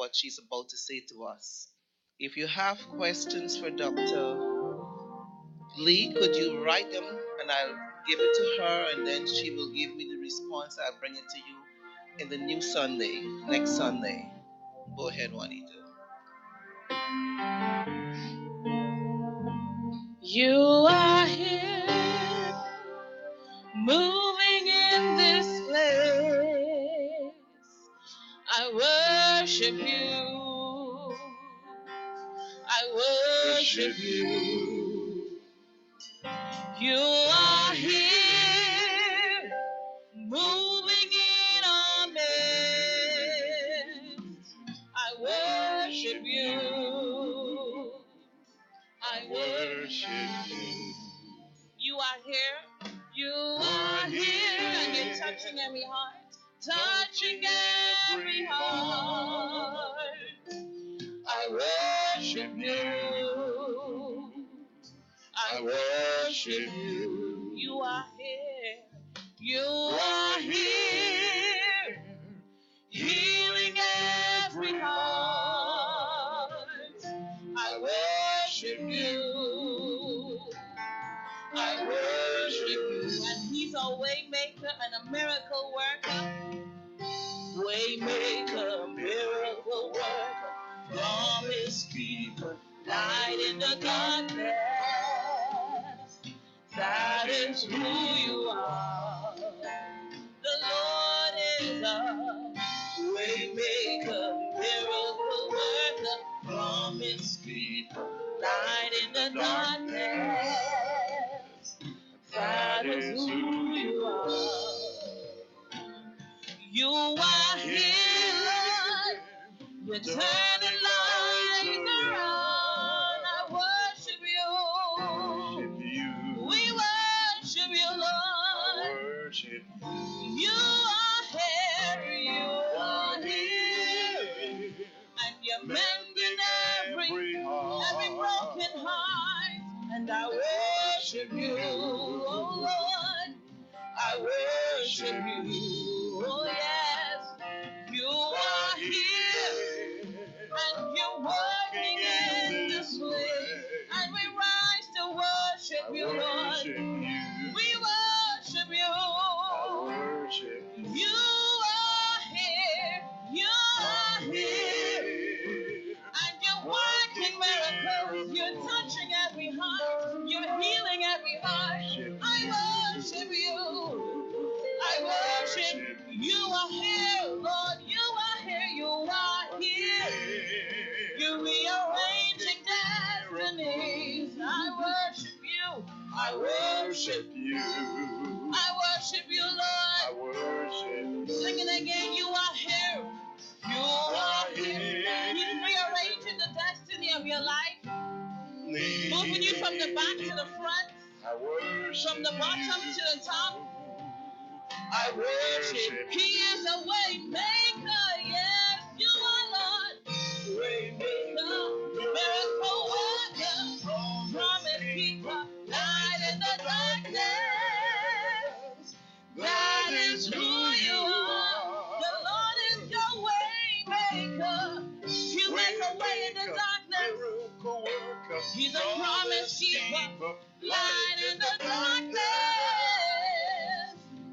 what she's about to say to us. If you have questions for Dr. Lee, could you write them and I'll give it to her and then she will give me the response. I'll bring it to you in the new Sunday, next Sunday. Go ahead, Juanita. You are here, moving in this place. I worship you. I worship you. You are here, moving in our midst. I worship you. I worship you. You are here. You are here, and you're touching every heart. Touching every heart. I worship you. I worship you. You are here. You are here. Healing every heart. I worship you. I worship you. And he's a way maker and a miracle worker. Way maker, miracle worker, promise keeper, light in the darkness. That is who you are. The Lord is a way maker, miracle worker, promise keeper, light in the darkness. That is who you are. You are here, Lord. You're turning lives around. I worship you. We worship you, Lord. You are here. You are here. And you're mending every broken heart. And I worship you, oh Lord. I worship you, oh yes. You are here, and you're working in this place. And we rise to worship you, Lord. We worship you. You are here, you are here. And you're working miracles. You're touching every heart. You're healing every heart. I worship you. I worship you. You are here, Lord. You are here. You are here. You're rearranging destinies. I worship you. I worship you. I worship you, Lord. I worship you. Sing it again. You are here. You are here. He's rearranging the destiny of your life. Moving you from the back to the front. I worship from the bottom to the top. I worship. He is a way maker. Yes, you are Lord. Way maker, miracle worker, promise keeper, light in the darkness. That is who you are. The Lord is your way maker. You make a way in the darkness. He's a promise keeper, light in the darkness.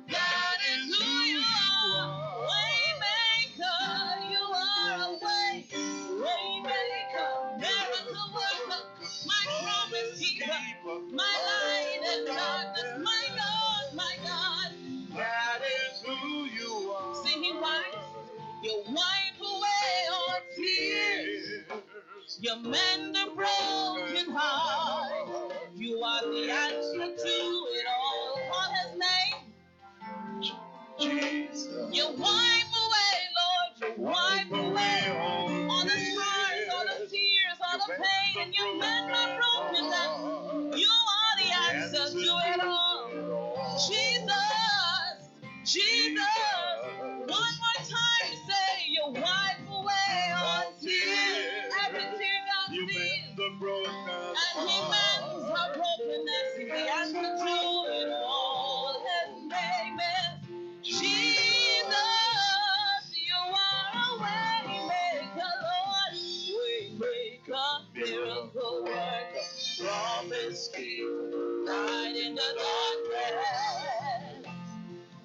That is who you are. Waymaker, you are a waymaker, miracle worker, my promise keeper, my light in the darkness, my God, my God. That is who you are. See, He wipes, you wipe away all tears. You mend a broken heart. You are the answer to it all. Call His name. Jesus. You wipe away, Lord. You wipe away all the scars, all the tears, all the pain, and you mend my brokenness. You are the answer to it all. Jesus, Jesus. One more time, say you wipe away all tears. Every tear God sees, and He escape. Light in the darkness.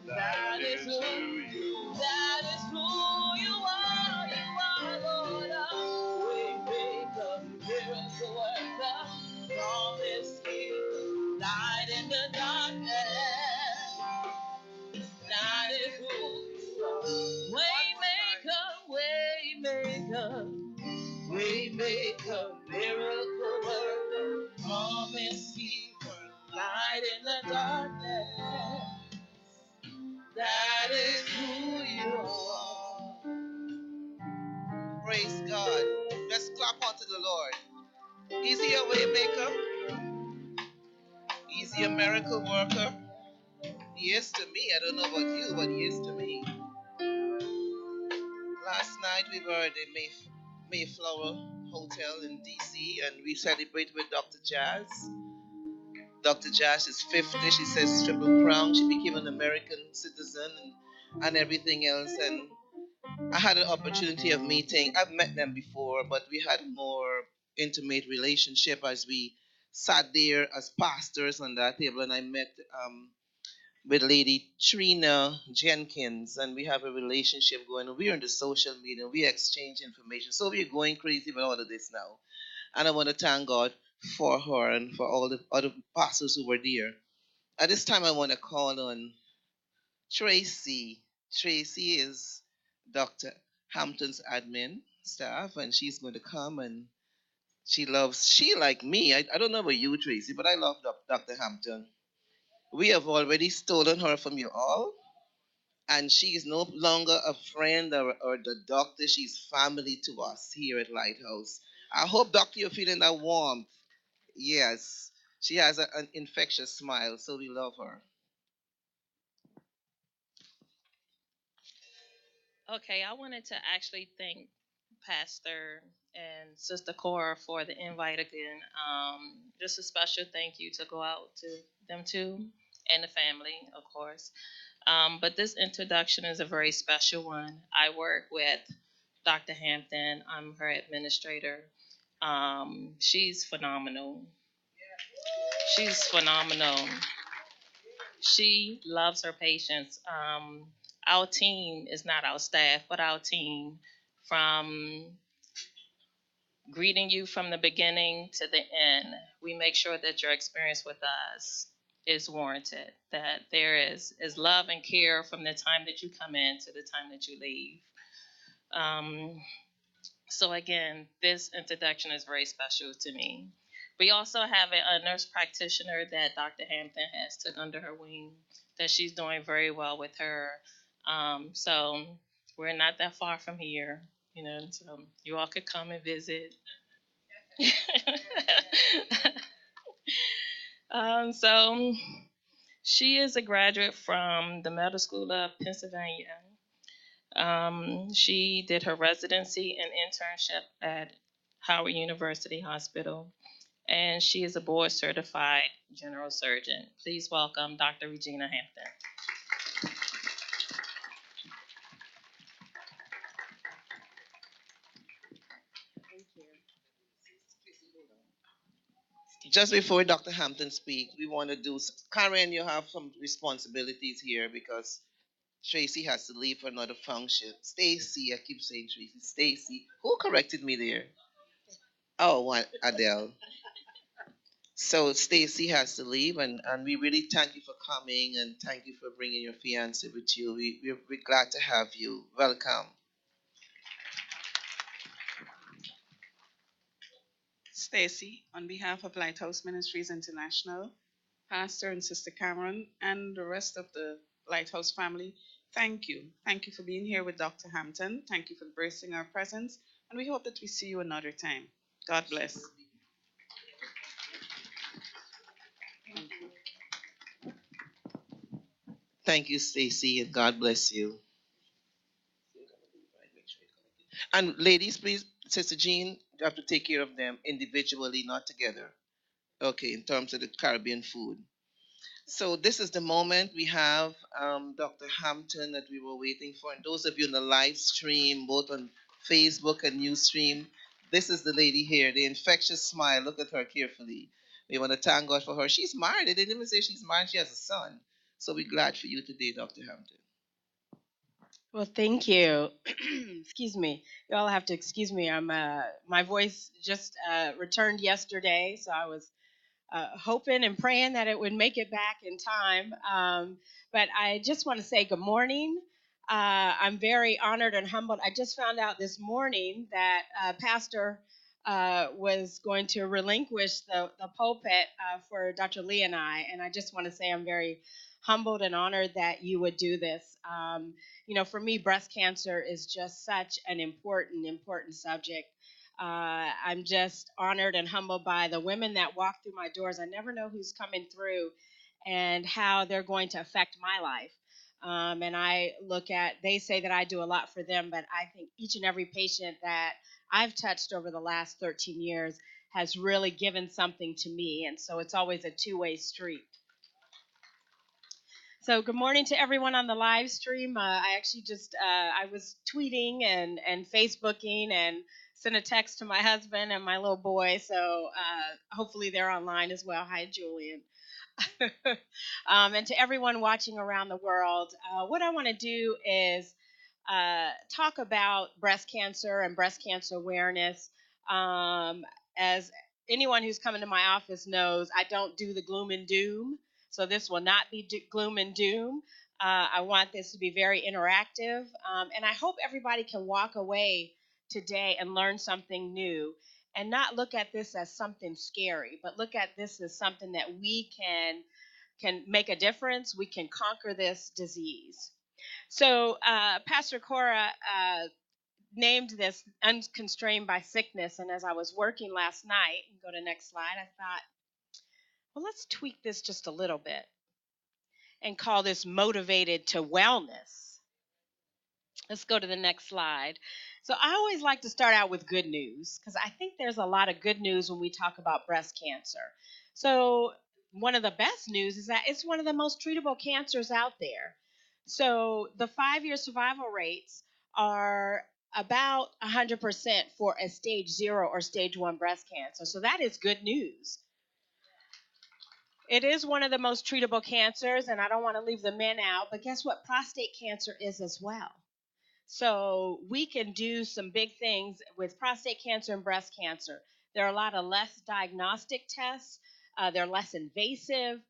That is who you. That is who you are. You are Lord. Waymaker, miracle worker, promise keeper. Light in the darkness. That is who you are. Waymaker, waymaker, miracle worker, promise keeper. Light in the darkness. That is who you are. Praise God. Let's clap unto the Lord. Is he a way maker? Is he a miracle worker? He is to me. I don't know about you, but he is to me. Last night we were at the Mayflower Hotel in DC and we celebrated with Dr. Jazz. Dr. Jazz is 50. She says triple crown. She became an American citizen and everything else. And I had an opportunity of meeting. I've met them before, but we had a more intimate relationship as we sat there as pastors on that table. And I met with Lady Trina Jenkins, and we have a relationship going. We're in the social media. We exchange information. So we're going crazy with all of this now. And I want to thank God for her and for all the other pastors who were there. At this time, I want to call on Tracy. Tracy is Dr. Hampton's admin staff, and she's going to come and she like me. I don't know about you, Tracy, but I love Dr. Hampton. We have already stolen her from you all, and she is no longer a friend or the doctor. She's family to us here at Lighthouse. I hope, Doctor, you're feeling that warmth. Yes, she has an infectious smile, so we love her. Okay, I wanted to actually thank Pastor and Sister Cora for the invite again. Just a special thank you to go out to them too, and the family, of course. But this introduction is a very special one. I work with Dr. Hampton. I'm her administrator. She's phenomenal. She's phenomenal. She loves her patients. Our team is not our staff, but our team, from greeting you from the beginning to the end, we make sure that your experience with us is warranted, that there is love and care from the time that you come in to the time that you leave. So again, this introduction is very special to me. We also have a nurse practitioner that Dr. Hampton has took under her wing, that she's doing very well with her. So we're not that far from here, so you all could come and visit. So she is a graduate from the Medical School of Pennsylvania. She did her residency and internship at Howard University Hospital, and she is a board certified general surgeon. Please welcome Dr. Regina Hampton. Just before Dr. Hampton speaks, we want to do. Karen, you have some responsibilities here because Tracy has to leave for another function. Stacy, I keep saying Tracy. Stacy, who corrected me there? Oh, what Adele. So Stacy has to leave, and we really thank you for coming and thank you for bringing your fiance with you. We're glad to have you. Welcome. Stacy, on behalf of Lighthouse Ministries International, Pastor and Sister Cameron, and the rest of the Lighthouse family, thank you. Thank you for being here with Dr. Hampton. Thank you for embracing our presence, and we hope that we see you another time. God bless. Thank you, Stacy, and God bless you. And ladies, please, Sister Jean, you have to take care of them individually, not together. Okay, in terms of the Caribbean food. So this is the moment we have Dr. Hampton that we were waiting for. And those of you in the live stream, both on Facebook and Ustream, this is the lady here, the infectious smile. Look at her carefully. We want to thank God for her. She's married. They didn't even say she's married. She has a son. So we're glad for you today, Dr. Hampton. Well, thank you. Excuse me. You all have to excuse me. My voice just returned yesterday, so I was hoping and praying that it would make it back in time. But I just want to say good morning. I'm very honored and humbled. I just found out this morning that Pastor was going to relinquish the pulpit for Dr. Lee and I. And I just want to say I'm very humbled and honored that you would do this. For me, breast cancer is just such an important subject. I'm just honored and humbled by the women that walk through my doors. I never know who's coming through and how they're going to affect my life. And they say that I do a lot for them, but I think each and every patient that I've touched over the last 13 years has really given something to me. And so it's always a two-way street. So good morning to everyone on the live stream. I actually I was tweeting and Facebooking and sent a text to my husband and my little boy. So hopefully they're online as well. Hi, Julian. And to everyone watching around the world, what I want to do is talk about breast cancer and breast cancer awareness. As anyone who's come into my office knows, I don't do the gloom and doom. So this will not be gloom and doom. I want this to be very interactive. And I hope everybody can walk away today and learn something new and not look at this as something scary, but look at this as something that we can make a difference. We can conquer this disease. So Pastor Cora named this Unconstrained by Sickness. And as I was working last night, and go to next slide, I thought, well, let's tweak this just a little bit and call this Motivated to Wellness. Let's go to the next slide. So I always like to start out with good news because I think there's a lot of good news when we talk about breast cancer. So one of the best news is that it's one of the most treatable cancers out there. So the 5-year survival rates are about 100% for a stage 0 or stage 1 breast cancer. So that is good news. It is one of the most treatable cancers, and I don't want to leave the men out, but guess what? Prostate cancer is as well. So we can do some big things with prostate cancer and breast cancer. There are a lot of less diagnostic tests. They're less invasive.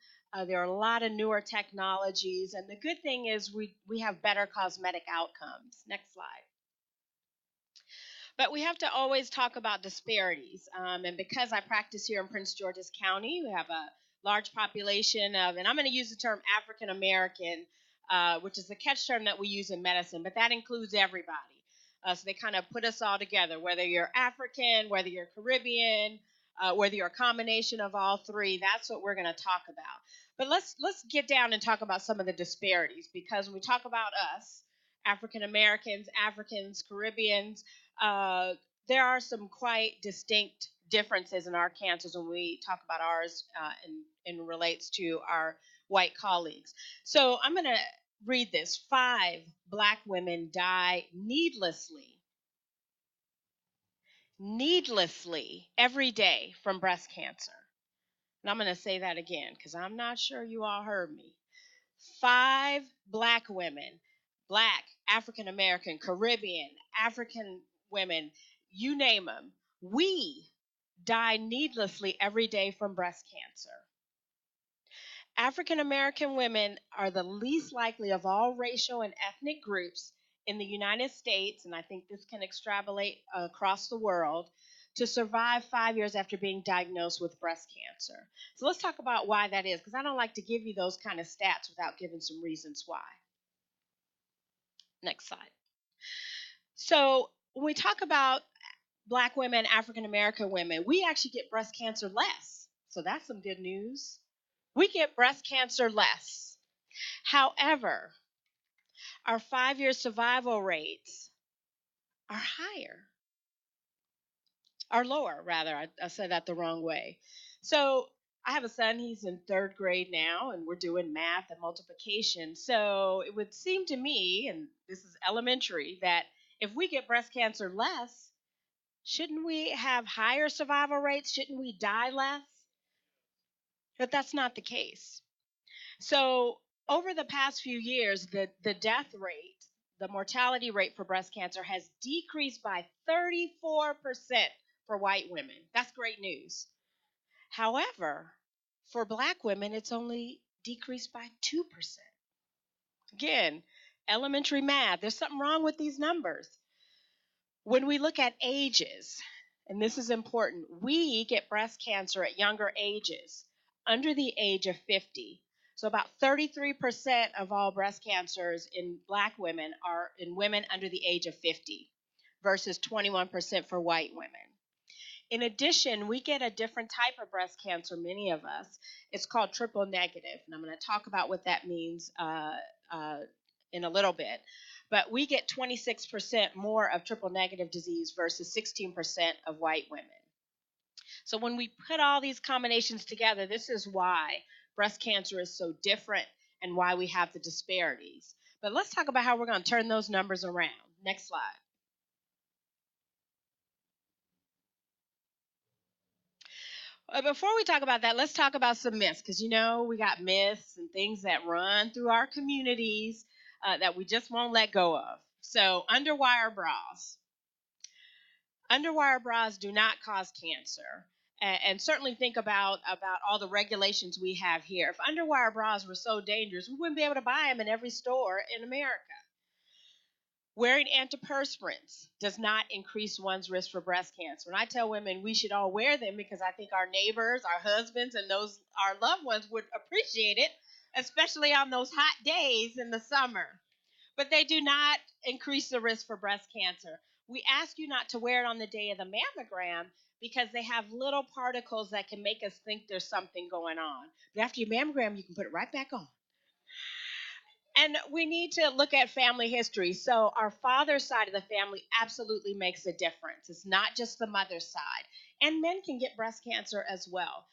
There are a lot of newer technologies. And the good thing is we have better cosmetic outcomes. Next slide. But we have to always talk about disparities. And because I practice here in Prince George's County, we have a large population of, and I'm going to use the term African American, which is the catch term that we use in medicine, but that includes everybody. So they kind of put us all together, whether you're African, whether you're Caribbean, whether you're a combination of all three. That's what we're going to talk about. But let's get down and talk about some of the disparities, because when we talk about us, African Americans, Africans, Caribbeans, there are some quite distinct differences in our cancers when we talk about ours and relates to our white colleagues. So I'm going to read this. 5 Black women die needlessly every day from breast cancer. And I'm going to say that again because I'm not sure you all heard me. 5 Black women, Black, African American, Caribbean, African women, you name them, we die needlessly every day from breast cancer. African American women are the least likely of all racial and ethnic groups in the United States, and I think this can extrapolate across the world, to survive 5 years after being diagnosed with breast cancer. So let's talk about why that is, because I don't like to give you those kind of stats without giving some reasons why. Next slide. So when we talk about Black women, African American women, we actually get breast cancer less. So that's some good news. We get breast cancer less. However, our 5-year survival rates are higher. Are lower, rather. I said that the wrong way. So I have a son, he's in 3rd grade now, and we're doing math and multiplication. So it would seem to me, and this is elementary, that if we get breast cancer less, shouldn't we have higher survival rates? Shouldn't we die less? But that's not the case. So over the past few years, the death rate, the mortality rate for breast cancer has decreased by 34% for white women. That's great news. However, for black women, it's only decreased by 2%. Again, elementary math. There's something wrong with these numbers. When we look at ages, and this is important, we get breast cancer at younger ages, under the age of 50. So about 33% of all breast cancers in black women are in women under the age of 50 versus 21% for white women. In addition, we get a different type of breast cancer, many of us. It's called triple negative, and I'm going to talk about what that means in a little bit. But we get 26% more of triple negative disease versus 16% of white women. So when we put all these combinations together, this is why breast cancer is so different and why we have the disparities. But let's talk about how we're going to turn those numbers around. Next slide. Before we talk about that, let's talk about some myths, because we got myths and things that run through our communities that we just won't let go of. So, underwire bras. Underwire bras do not cause cancer. And certainly think about all the regulations we have here. If underwire bras were so dangerous, we wouldn't be able to buy them in every store in America. Wearing antiperspirants does not increase one's risk for breast cancer. And I tell women we should all wear them because I think our neighbors, our husbands, and our loved ones would appreciate it, especially on those hot days in the summer. But they do not increase the risk for breast cancer. We ask you not to wear it on the day of the mammogram because they have little particles that can make us think there's something going on. But after your mammogram, you can put it right back on. And we need to look at family history. So our father's side of the family absolutely makes a difference. It's not just the mother's side. And men can get breast cancer as well.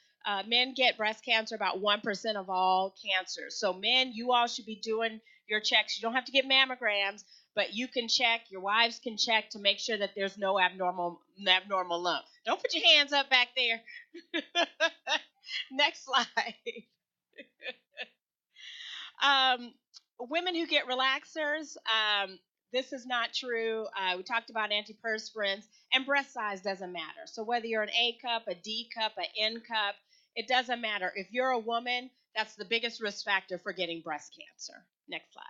Men get breast cancer about 1% of all cancers. So men, you all should be doing your checks. You don't have to get mammograms, but you can check. Your wives can check to make sure that there's no abnormal lump. Don't put your hands up back there. Next slide. Women who get relaxers, this is not true. We talked about antiperspirants, and breast size doesn't matter. So whether you're an A cup, a D cup, an N cup, it doesn't matter. If you're a woman, that's the biggest risk factor for getting breast cancer. Next slide.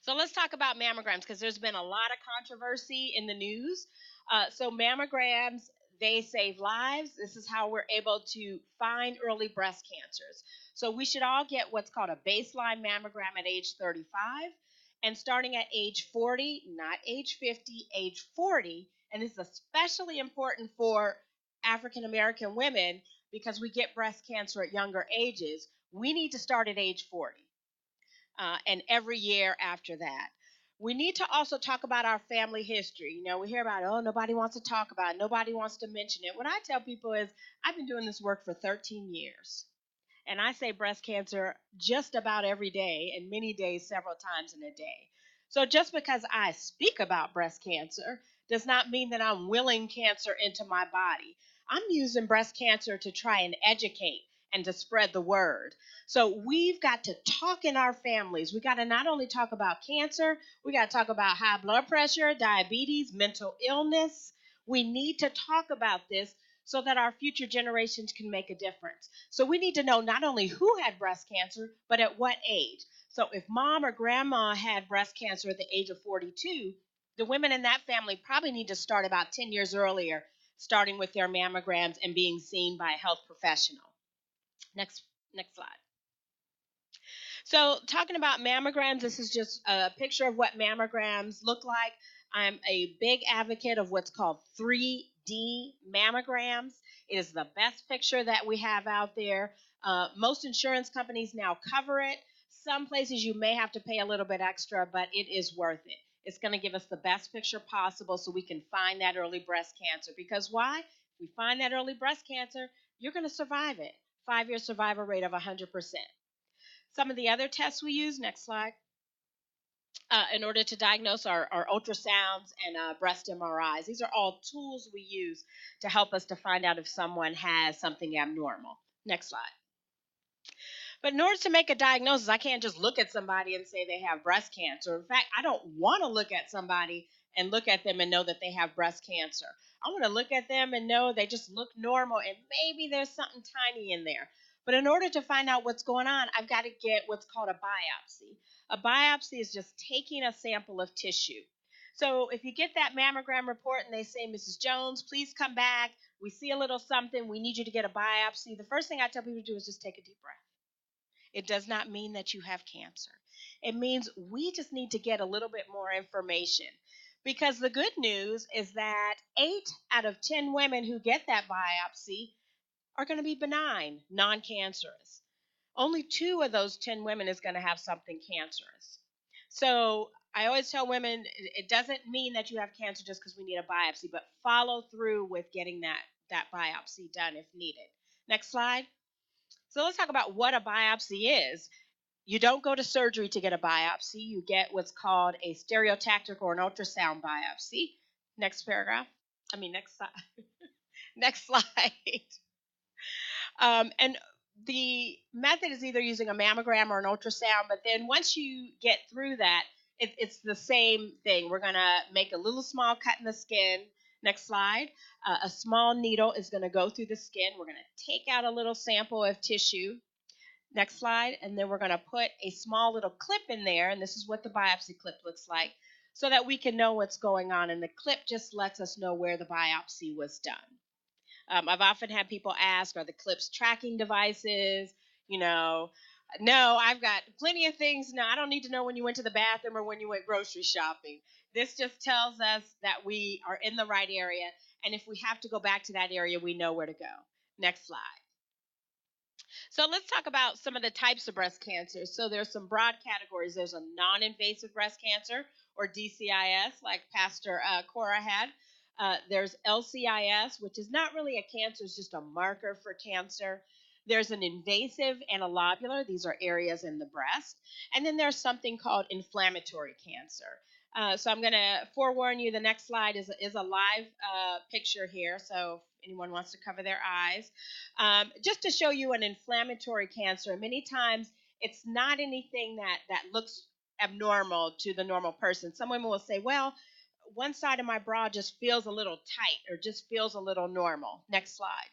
So let's talk about mammograms because there's been a lot of controversy in the news. So mammograms, they save lives. This is how we're able to find early breast cancers. So we should all get what's called a baseline mammogram at age 35. And starting at age 40, not age 50, age 40. And this is especially important for African American women because we get breast cancer at younger ages. We need to start at age 40 and every year after that. We need to also talk about our family history. We hear about, oh, nobody wants to talk about it. Nobody wants to mention it. What I tell people is, I've been doing this work for 13 years. And I say breast cancer just about every day, and many days, several times in a day. So just because I speak about breast cancer does not mean that I'm willing cancer into my body. I'm using breast cancer to try and educate and to spread the word. So we've got to talk in our families. We got to not only talk about cancer, we got to talk about high blood pressure, diabetes, mental illness. We need to talk about this so that our future generations can make a difference. So we need to know not only who had breast cancer, but at what age. So if mom or grandma had breast cancer at the age of 42, the women in that family probably need to start about 10 years earlier, starting with their mammograms and being seen by a health professional. Next slide. So talking about mammograms, this is just a picture of what mammograms look like. I'm a big advocate of what's called 3D mammograms. It is the best picture that we have out there. Most insurance companies now cover it. Some places you may have to pay a little bit extra, but it is worth it. It's going to give us the best picture possible so we can find that early breast cancer. Because why? If we find that early breast cancer, you're going to survive it. 5-year survival rate of 100%. Some of the other tests we use, next slide, in order to diagnose our ultrasounds and breast MRIs. These are all tools we use to help us to find out if someone has something abnormal. Next slide. But in order to make a diagnosis, I can't just look at somebody and say they have breast cancer. In fact, I don't want to look at somebody and look at them and know that they have breast cancer. I want to look at them and know they just look normal and maybe there's something tiny in there. But in order to find out what's going on, I've got to get what's called a biopsy. A biopsy is just taking a sample of tissue. So if you get that mammogram report and they say, Mrs. Jones, please come back. We see a little something. We need you to get a biopsy. The first thing I tell people to do is just take a deep breath. It does not mean that you have cancer. It means we just need to get a little bit more information. Because the good news is that 8 out of 10 women who get that biopsy are going to be benign, non cancerous. Only 2 of those 10 women is going to have something cancerous. So I always tell women it doesn't mean that you have cancer just because we need a biopsy, but follow through with getting that biopsy done if needed. Next slide. So let's talk about what a biopsy is. You don't go to surgery to get a biopsy. You get what's called a stereotactic or an ultrasound biopsy. Next paragraph. Next slide. Next slide. And the method is either using a mammogram or an ultrasound, but then once you get through that, it's the same thing. We're going to make a little small cut in the skin. Next slide. A small needle is going to go through the skin. We're going to take out a little sample of tissue. Next slide. And then we're going to put a small little clip in there, and this is what the biopsy clip looks like, so that we can know what's going on. And the clip just lets us know where the biopsy was done. I've often had people ask, are the clips tracking devices? No, I've got plenty of things. No, I don't need to know when you went to the bathroom or when you went grocery shopping. This just tells us that we are in the right area. And if we have to go back to that area, we know where to go. Next slide. So let's talk about some of the types of breast cancer. So there's some broad categories. There's a non-invasive breast cancer, or DCIS, like Pastor Cora had. There's LCIS, which is not really a cancer, it's just a marker for cancer. There's an invasive anelobular. These are areas in the breast. And then there's something called inflammatory cancer. So I'm going to forewarn you, the next slide is a live picture here. So if anyone wants to cover their eyes. Just to show you an inflammatory cancer, many times it's not anything that looks abnormal to the normal person. Some women will say, well, one side of my bra just feels a little tight or just feels a little normal. Next slide.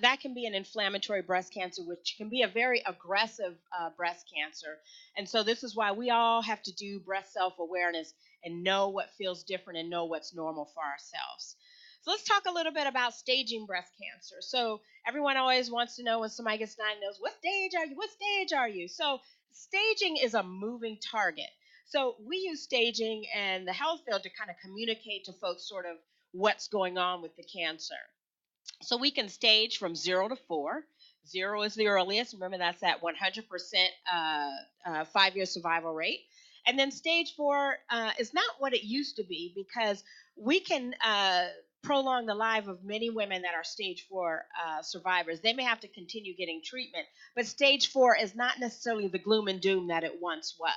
That can be an inflammatory breast cancer, which can be a very aggressive breast cancer. And so this is why we all have to do breast self-awareness and know what feels different and know what's normal for ourselves. So let's talk a little bit about staging breast cancer. So everyone always wants to know when somebody gets diagnosed, what stage are you? What stage are you? So staging is a moving target. So we use staging and the health field to kind of communicate to folks sort of what's going on with the cancer. So we can stage from 0 to 4. 0 is the earliest. Remember, that's that 100% 5-year survival rate. And then stage 4 is not what it used to be, because we can prolong the life of many women that are stage 4 survivors. They may have to continue getting treatment, but stage 4 is not necessarily the gloom and doom that it once was.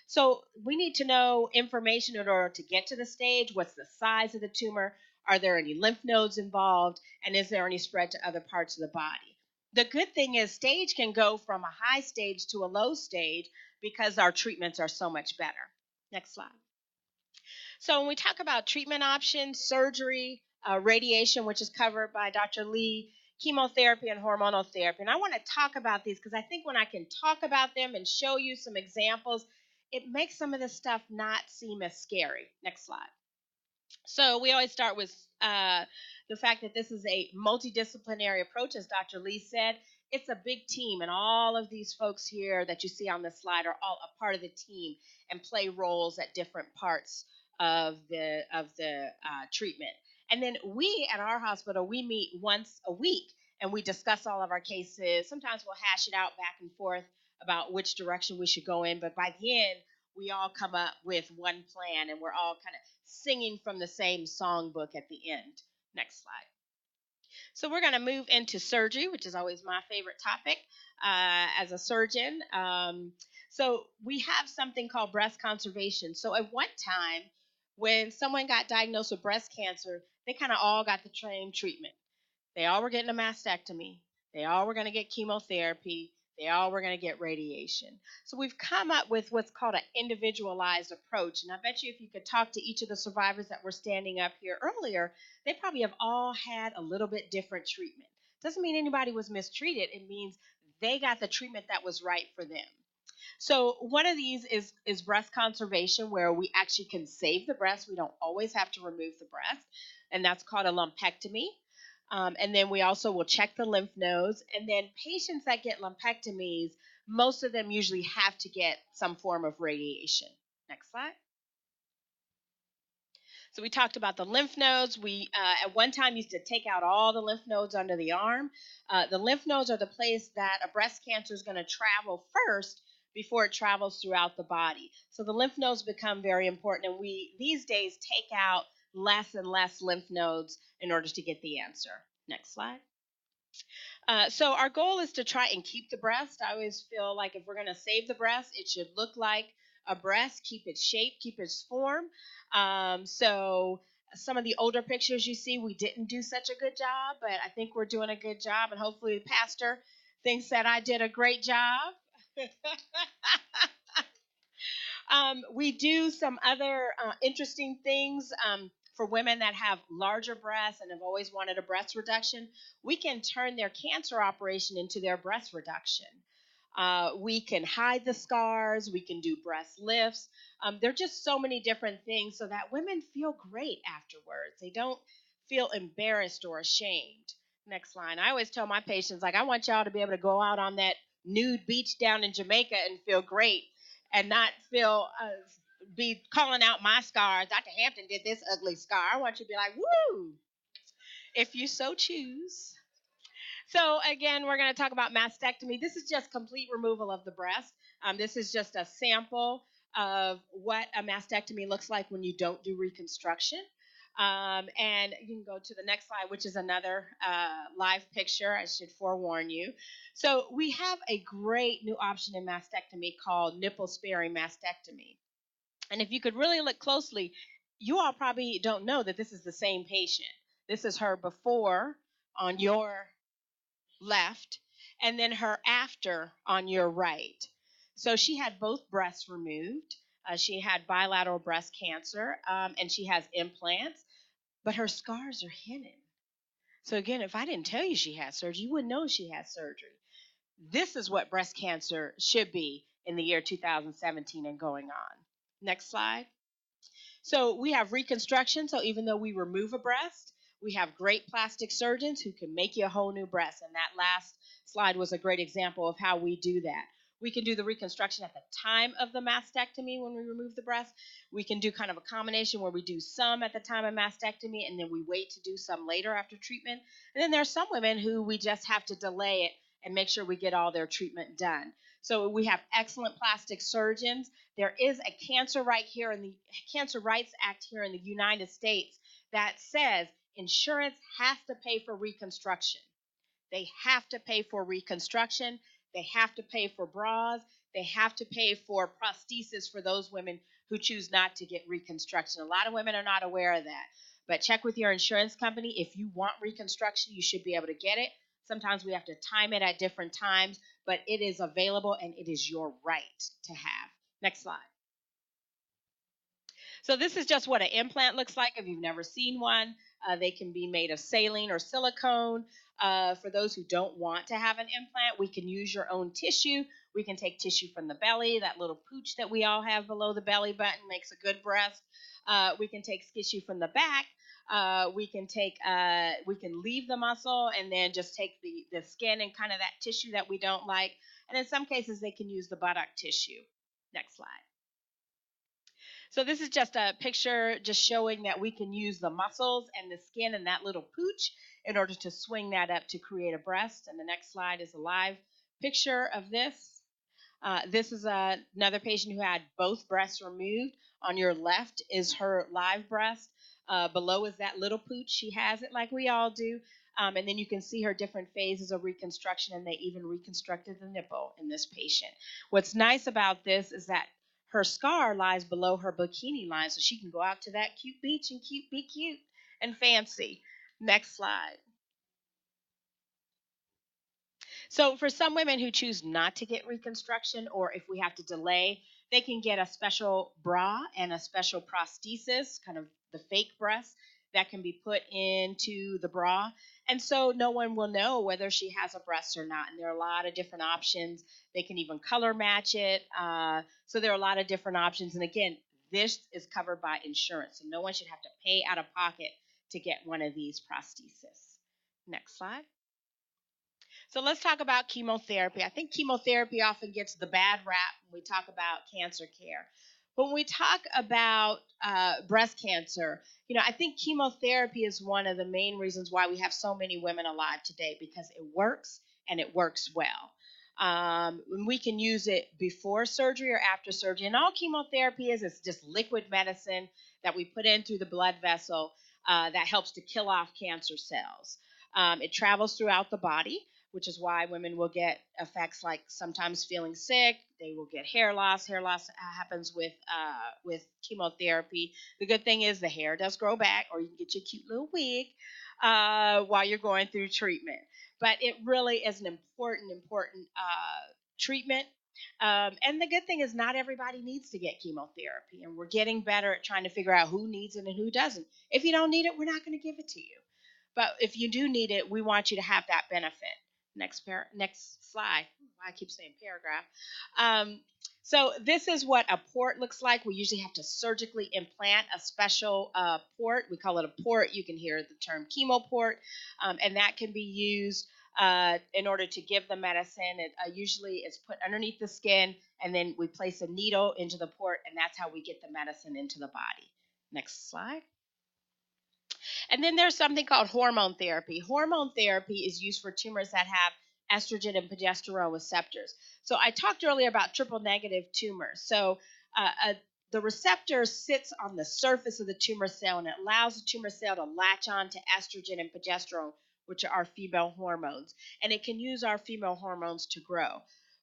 So we need to know information in order to get to the stage. What's the size of the tumor? Are there any lymph nodes involved? And is there any spread to other parts of the body? The good thing is stage can go from a high stage to a low stage because our treatments are so much better. Next slide. So when we talk about treatment options, surgery, radiation, which is covered by Dr. Lee, chemotherapy, and hormonal therapy. And I want to talk about these because I think when I can talk about them and show you some examples, it makes some of this stuff not seem as scary. Next slide. So we always start with the fact that this is a multidisciplinary approach, as Dr. Lee said. It's a big team, and all of these folks here that you see on this slide are all a part of the team and play roles at different parts of the treatment. And then we at our hospital, we meet once a week and we discuss all of our cases. Sometimes we'll hash it out back and forth about which direction we should go in, but by the end, we all come up with one plan and we're all kind of singing from the same songbook at the end. Next slide. So we're going to move into surgery, which is always my favorite topic as a surgeon. So we have something called breast conservation. So at one time, when someone got diagnosed with breast cancer, they kind of all got the same treatment. They all were getting a mastectomy. They all were going to get chemotherapy. They all were going to get radiation. So we've come up with what's called an individualized approach. And I bet you if you could talk to each of the survivors that were standing up here earlier, they probably have all had a little bit different treatment. Doesn't mean anybody was mistreated. It means they got the treatment that was right for them. So one of these is breast conservation, where we actually can save the breast. We don't always have to remove the breast, and that's called a lumpectomy. And then we also will check the lymph nodes. And then patients that get lumpectomies, most of them usually have to get some form of radiation. Next slide. So we talked about the lymph nodes. We at one time used to take out all the lymph nodes under the arm. The lymph nodes are the place that a breast cancer is going to travel first before it travels throughout the body. So the lymph nodes become very important, and we these days take out less and less lymph nodes in order to get the answer. Next slide. So our goal is to try and keep the breast. I always feel like if we're going to save the breast, it should look like a breast, keep its shape, keep its form. So some of the older pictures you see, we didn't do such a good job, but I think we're doing a good job, and hopefully the pastor thinks that I did a great job. We do some other interesting things for women that have larger breasts and have always wanted a breast reduction. We can turn their cancer operation into their breast reduction. We can hide the scars. We can do breast lifts. There are just so many different things so that women feel great afterwards. They don't feel embarrassed or ashamed. Next line. I always tell my patients, like, I want y'all to be able to go out on that nude beach down in Jamaica and feel great and not feel be calling out my scars. Dr. Hampton did this ugly scar. I want you to be like, woo, if you so choose. So again, we're going to talk about mastectomy. This is just complete removal of the breast. This is just a sample of what a mastectomy looks like when you don't do reconstruction. And you can go to the next slide, which is another live picture. I should forewarn you. So we have a great new option in mastectomy called nipple sparing mastectomy. And if you could really look closely, you all probably don't know that this is the same patient. This is her before on your left, and then her after on your right. So she had both breasts removed. She had bilateral breast cancer, and she has implants, but her scars are hidden. So again, if I didn't tell you she had surgery, you wouldn't know she had surgery. This is what breast cancer should be in the year 2017 and going on. Next slide. So we have reconstruction. So even though we remove a breast, we have great plastic surgeons who can make you a whole new breast. And that last slide was a great example of how we do that. We can do the reconstruction at the time of the mastectomy when we remove the breast. We can do kind of a combination where we do some at the time of mastectomy and then we wait to do some later after treatment. And then there are some women who we just have to delay it and make sure we get all their treatment done. So we have excellent plastic surgeons. There is a Cancer Rights Act here in the United States that says insurance has to pay for reconstruction. They have to pay for reconstruction. They have to pay for bras. They have to pay for prosthesis for those women who choose not to get reconstruction. A lot of women are not aware of that. But check with your insurance company. If you want reconstruction, you should be able to get it. Sometimes we have to time it at different times, but it is available and it is your right to have. Next slide. So this is just what an implant looks like if you've never seen one. They can be made of saline or silicone. For those who don't want to have an implant, we can use your own tissue. We can take tissue from the belly. That little pooch that we all have below the belly button makes a good breast. We can take tissue from the back. We can leave the muscle and then just take the skin and kind of that tissue that we don't like. And in some cases, they can use the buttock tissue. Next slide. So this is just a picture just showing that we can use the muscles and the skin and that little pooch in order to swing that up to create a breast. And the next slide is a live picture of this. This is another patient who had both breasts removed. On your left is her live breast. Below is that little pooch. She has it like we all do. And then you can see her different phases of reconstruction, and they even reconstructed the nipple in this patient. What's nice about this is that her scar lies below her bikini line, so she can go out to that cute beach and be cute and fancy. Next slide. So for some women who choose not to get reconstruction, or if we have to delay, they can get a special bra and a special prosthesis, kind of the fake breast, that can be put into the bra. And so no one will know whether she has a breast or not. And there are a lot of different options. They can even color match it. So there are a lot of different options. And again, this is covered by insurance. So no one should have to pay out of pocket to get one of these prostheses. Next slide. So let's talk about chemotherapy. I think chemotherapy often gets the bad rap when we talk about cancer care. When we talk about breast cancer, I think chemotherapy is one of the main reasons why we have so many women alive today, because it works and it works well. We can use it before surgery or after surgery. And all chemotherapy is just liquid medicine that we put in through the blood vessel that helps to kill off cancer cells. It travels throughout the body, which is why women will get effects like sometimes feeling sick. They will get hair loss. Hair loss happens with chemotherapy. The good thing is the hair does grow back, or you can get your cute little wig while you're going through treatment. But it really is an important treatment. And the good thing is not everybody needs to get chemotherapy, and we're getting better at trying to figure out who needs it and who doesn't. If you don't need it, we're not going to give it to you. But if you do need it, we want you to have that benefit. Next slide. I keep saying paragraph. So this is what a port looks like. We usually have to surgically implant a special port. We call it a port. You can hear the term chemo port, and that can be used in order to give the medicine. It usually is put underneath the skin, and then we place a needle into the port, and that's how we get the medicine into the body. Next slide. And then there's something called hormone therapy. Hormone therapy is used for tumors that have estrogen and progesterone receptors. So I talked earlier about triple negative tumors. So the receptor sits on the surface of the tumor cell, and it allows the tumor cell to latch on to estrogen and progesterone, which are our female hormones. And it can use our female hormones to grow.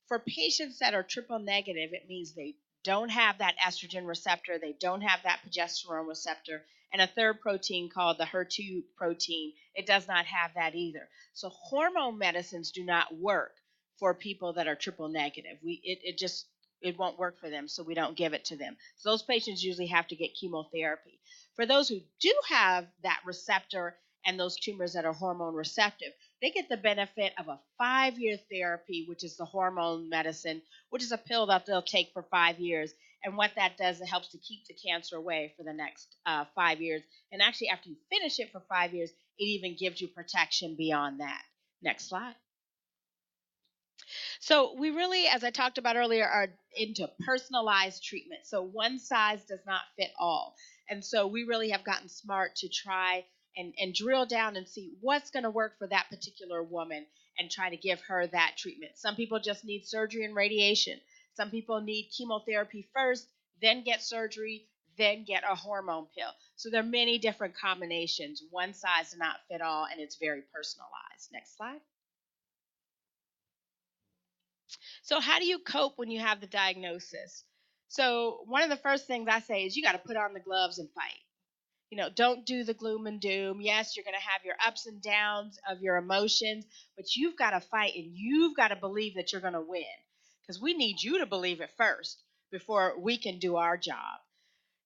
For patients that are triple negative, it means they don't have that estrogen receptor, they don't have that progesterone receptor, and a third protein called the HER2 protein. It does not have that either. So hormone medicines do not work for people that are triple negative. It won't work for them, so we don't give it to them. So those patients usually have to get chemotherapy. For those who do have that receptor and those tumors that are hormone receptive, they get the benefit of a 5-year therapy, which is the hormone medicine, which is a pill that they'll take for 5 years. And what that does, it helps to keep the cancer away for the next 5 years. And actually, after you finish it for 5 years, it even gives you protection beyond that. Next slide. So we really, as I talked about earlier, are into personalized treatment. So one size does not fit all. And so we really have gotten smart to try and drill down and see what's going to work for that particular woman and try to give her that treatment. Some people just need surgery and radiation. Some people need chemotherapy first, then get surgery, then get a hormone pill. So there are many different combinations. One size does not fit all, and it's very personalized. Next slide. So, how do you cope when you have the diagnosis? So, one of the first things I say is you got to put on the gloves and fight. Don't do the gloom and doom. Yes, you're going to have your ups and downs of your emotions, but you've got to fight and you've got to believe that you're going to win, because we need you to believe it first before we can do our job.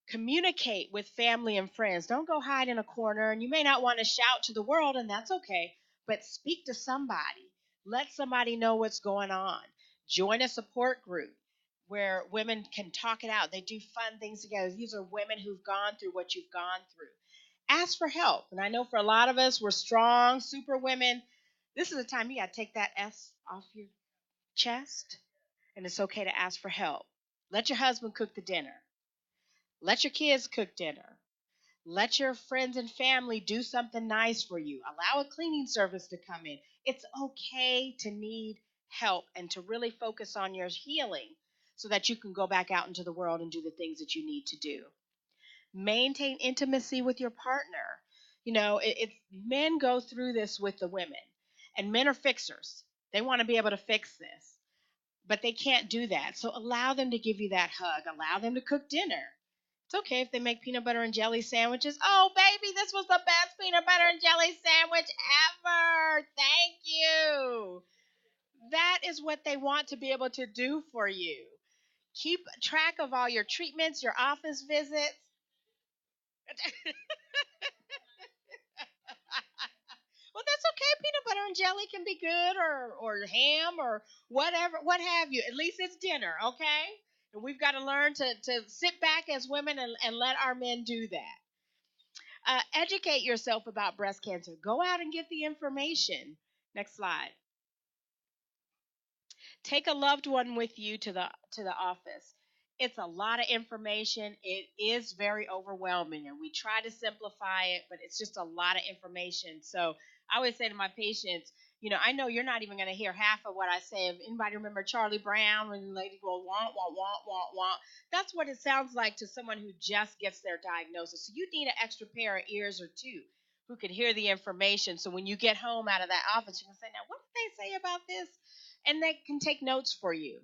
Communicate with family and friends. Don't go hide in a corner, and you may not want to shout to the world, and that's okay, but speak to somebody. Let somebody know what's going on. Join a support group where women can talk it out. They do fun things together. These are women who've gone through what you've gone through. Ask for help. And I know for a lot of us, we're strong, super women. This is the time you got to take that S off your chest, and it's okay to ask for help. Let your husband cook the dinner. Let your kids cook dinner. Let your friends and family do something nice for you. Allow a cleaning service to come in. It's okay to need help and to really focus on your healing so that you can go back out into the world and do the things that you need to do. Maintain intimacy with your partner. Men go through this with the women, and men are fixers. They want to be able to fix this, but they can't do that. So allow them to give you that hug. Allow them to cook dinner. It's okay if they make peanut butter and jelly sandwiches. Oh, baby, this was the best peanut butter and jelly sandwich ever. Thank you. That is what they want to be able to do for you. Keep track of all your treatments, your office visits. Well, that's okay. Peanut butter and jelly can be good, or ham, or whatever, what have you. At least it's dinner, okay? And we've got to learn to sit back as women and let our men do that. Educate yourself about breast cancer. Go out and get the information. Next slide. Take a loved one with you to the office. It's a lot of information. It is very overwhelming, and we try to simplify it, but it's just a lot of information. So I always say to my patients, I know you're not even going to hear half of what I say. If anybody remember Charlie Brown when the lady go want want want want want, that's what it sounds like to someone who just gets their diagnosis. So you need an extra pair of ears or two who can hear the information. So when you get home out of that office, you can say, now what did they say about this? And they can take notes for you.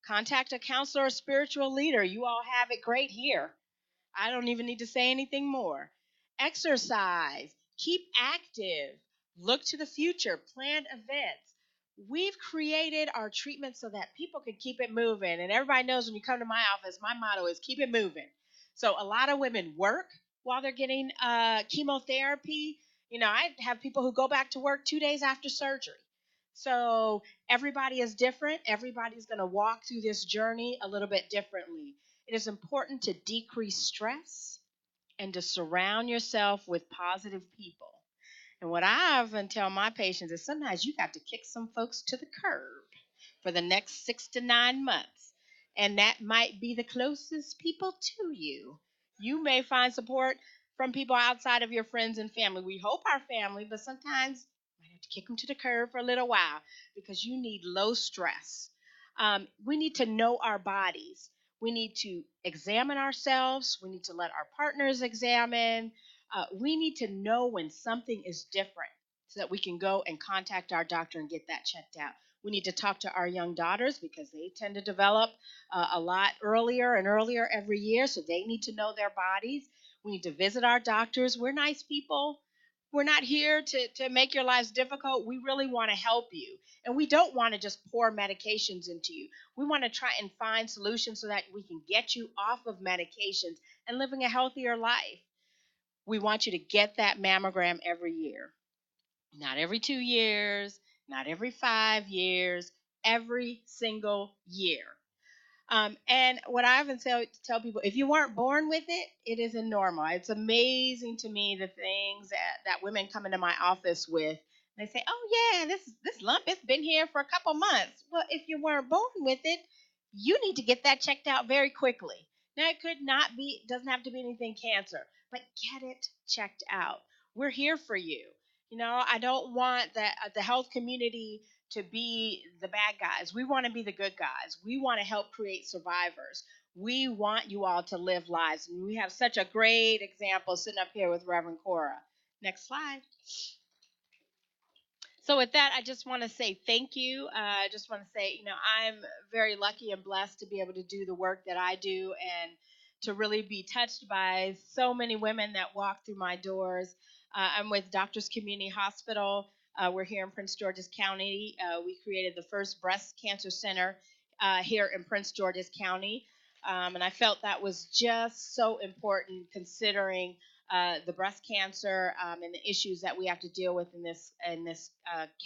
Contact a counselor or spiritual leader. You all have it great here. I don't even need to say anything more. Exercise, keep active, look to the future, plan events. We've created our treatment so that people can keep it moving. And everybody knows when you come to my office, my motto is keep it moving. So a lot of women work while they're getting chemotherapy. I have people who go back to work 2 days after surgery. So everybody is different. Everybody's going to walk through this journey a little bit differently. It is important to decrease stress and to surround yourself with positive people. And what I often tell my patients is sometimes you got to kick some folks to the curb for the next 6 to 9 months. And that might be the closest people to you. You may find support from people outside of your friends and family. We hope our family, but sometimes you might have to kick them to the curb for a little while because you need low stress. We need to know our bodies. We need to examine ourselves. We need to let our partners examine. We need to know when something is different so that we can go and contact our doctor and get that checked out. We need to talk to our young daughters because they tend to develop a lot earlier and earlier every year, so they need to know their bodies. We need to visit our doctors. We're nice people. We're not here to make your lives difficult. We really want to help you. And we don't want to just pour medications into you. We want to try and find solutions so that we can get you off of medications and living a healthier life. We want you to get that mammogram every year. Not every 2 years, not every 5 years, every single year. And what I often tell people, if you weren't born with it, it isn't normal. It's amazing to me the things that women come into my office with. They say, "Oh yeah, this lump, it's been here for a couple months." Well, if you weren't born with it, you need to get that checked out very quickly. Now, it could not be, doesn't have to be anything cancer, but get it checked out. We're here for you. I don't want the health community to be the bad guys. We want to be the good guys. We want to help create survivors. We want you all to live lives. And we have such a great example sitting up here with Reverend Cora. Next slide. So with that, I just want to say thank you. I just want to say, I'm very lucky and blessed to be able to do the work that I do and to really be touched by so many women that walk through my doors. I'm with Doctors Community Hospital. We're here in Prince George's County. We created the first breast cancer center here in Prince George's County. And I felt that was just so important considering the breast cancer and the issues that we have to deal with in this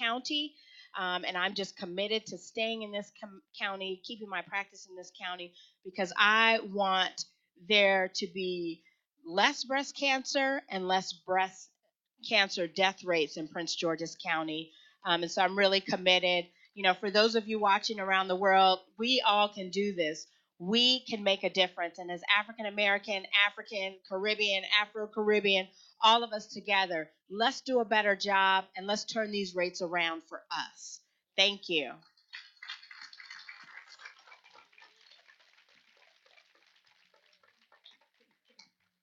county. And I'm just committed to staying in this county, keeping my practice in this county, because I want there to be less breast cancer and less breast cancer death rates in Prince George's County. And so I'm really committed. For those of you watching around the world, we all can do this. We can make a difference. And as African American, African, Caribbean, Afro Caribbean, all of us together, let's do a better job and let's turn these rates around for us. Thank you.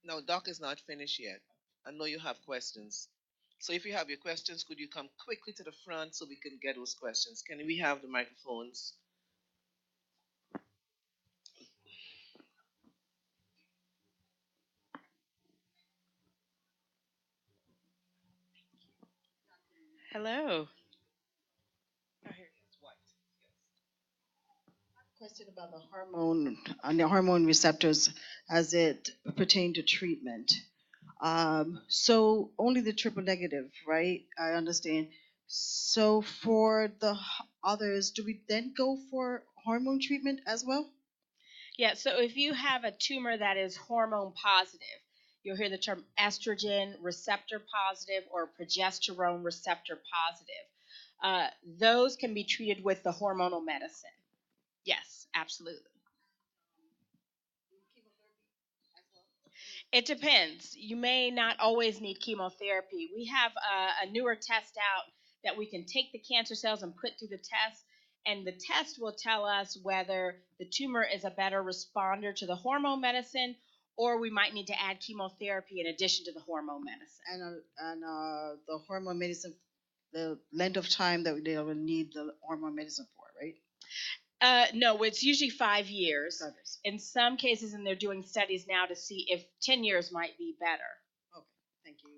No, Doc is not finished yet. I know you have questions. So if you have your questions, could you come quickly to the front so we can get those questions? Can we have the microphones? Hello. Question about the hormone on the hormone receptors as it pertain to treatment. So only the triple negative, right? I understand. So for the others, do we then go for hormone treatment as well? Yeah, so if you have a tumor that is hormone positive, you'll hear the term estrogen receptor positive or progesterone receptor positive. Those can be treated with the hormonal medicine. Yes, absolutely. It depends. You may not always need chemotherapy. We have a newer test out that we can take the cancer cells and put through the test, and the test will tell us whether the tumor is a better responder to the hormone medicine, or we might need to add chemotherapy in addition to the hormone medicine. And the hormone medicine, the length of time that they will need the hormone medicine for, right? No, it's usually 5 years. 5 years. In some cases, and they're doing studies now to see if 10 years might be better. Okay, thank you.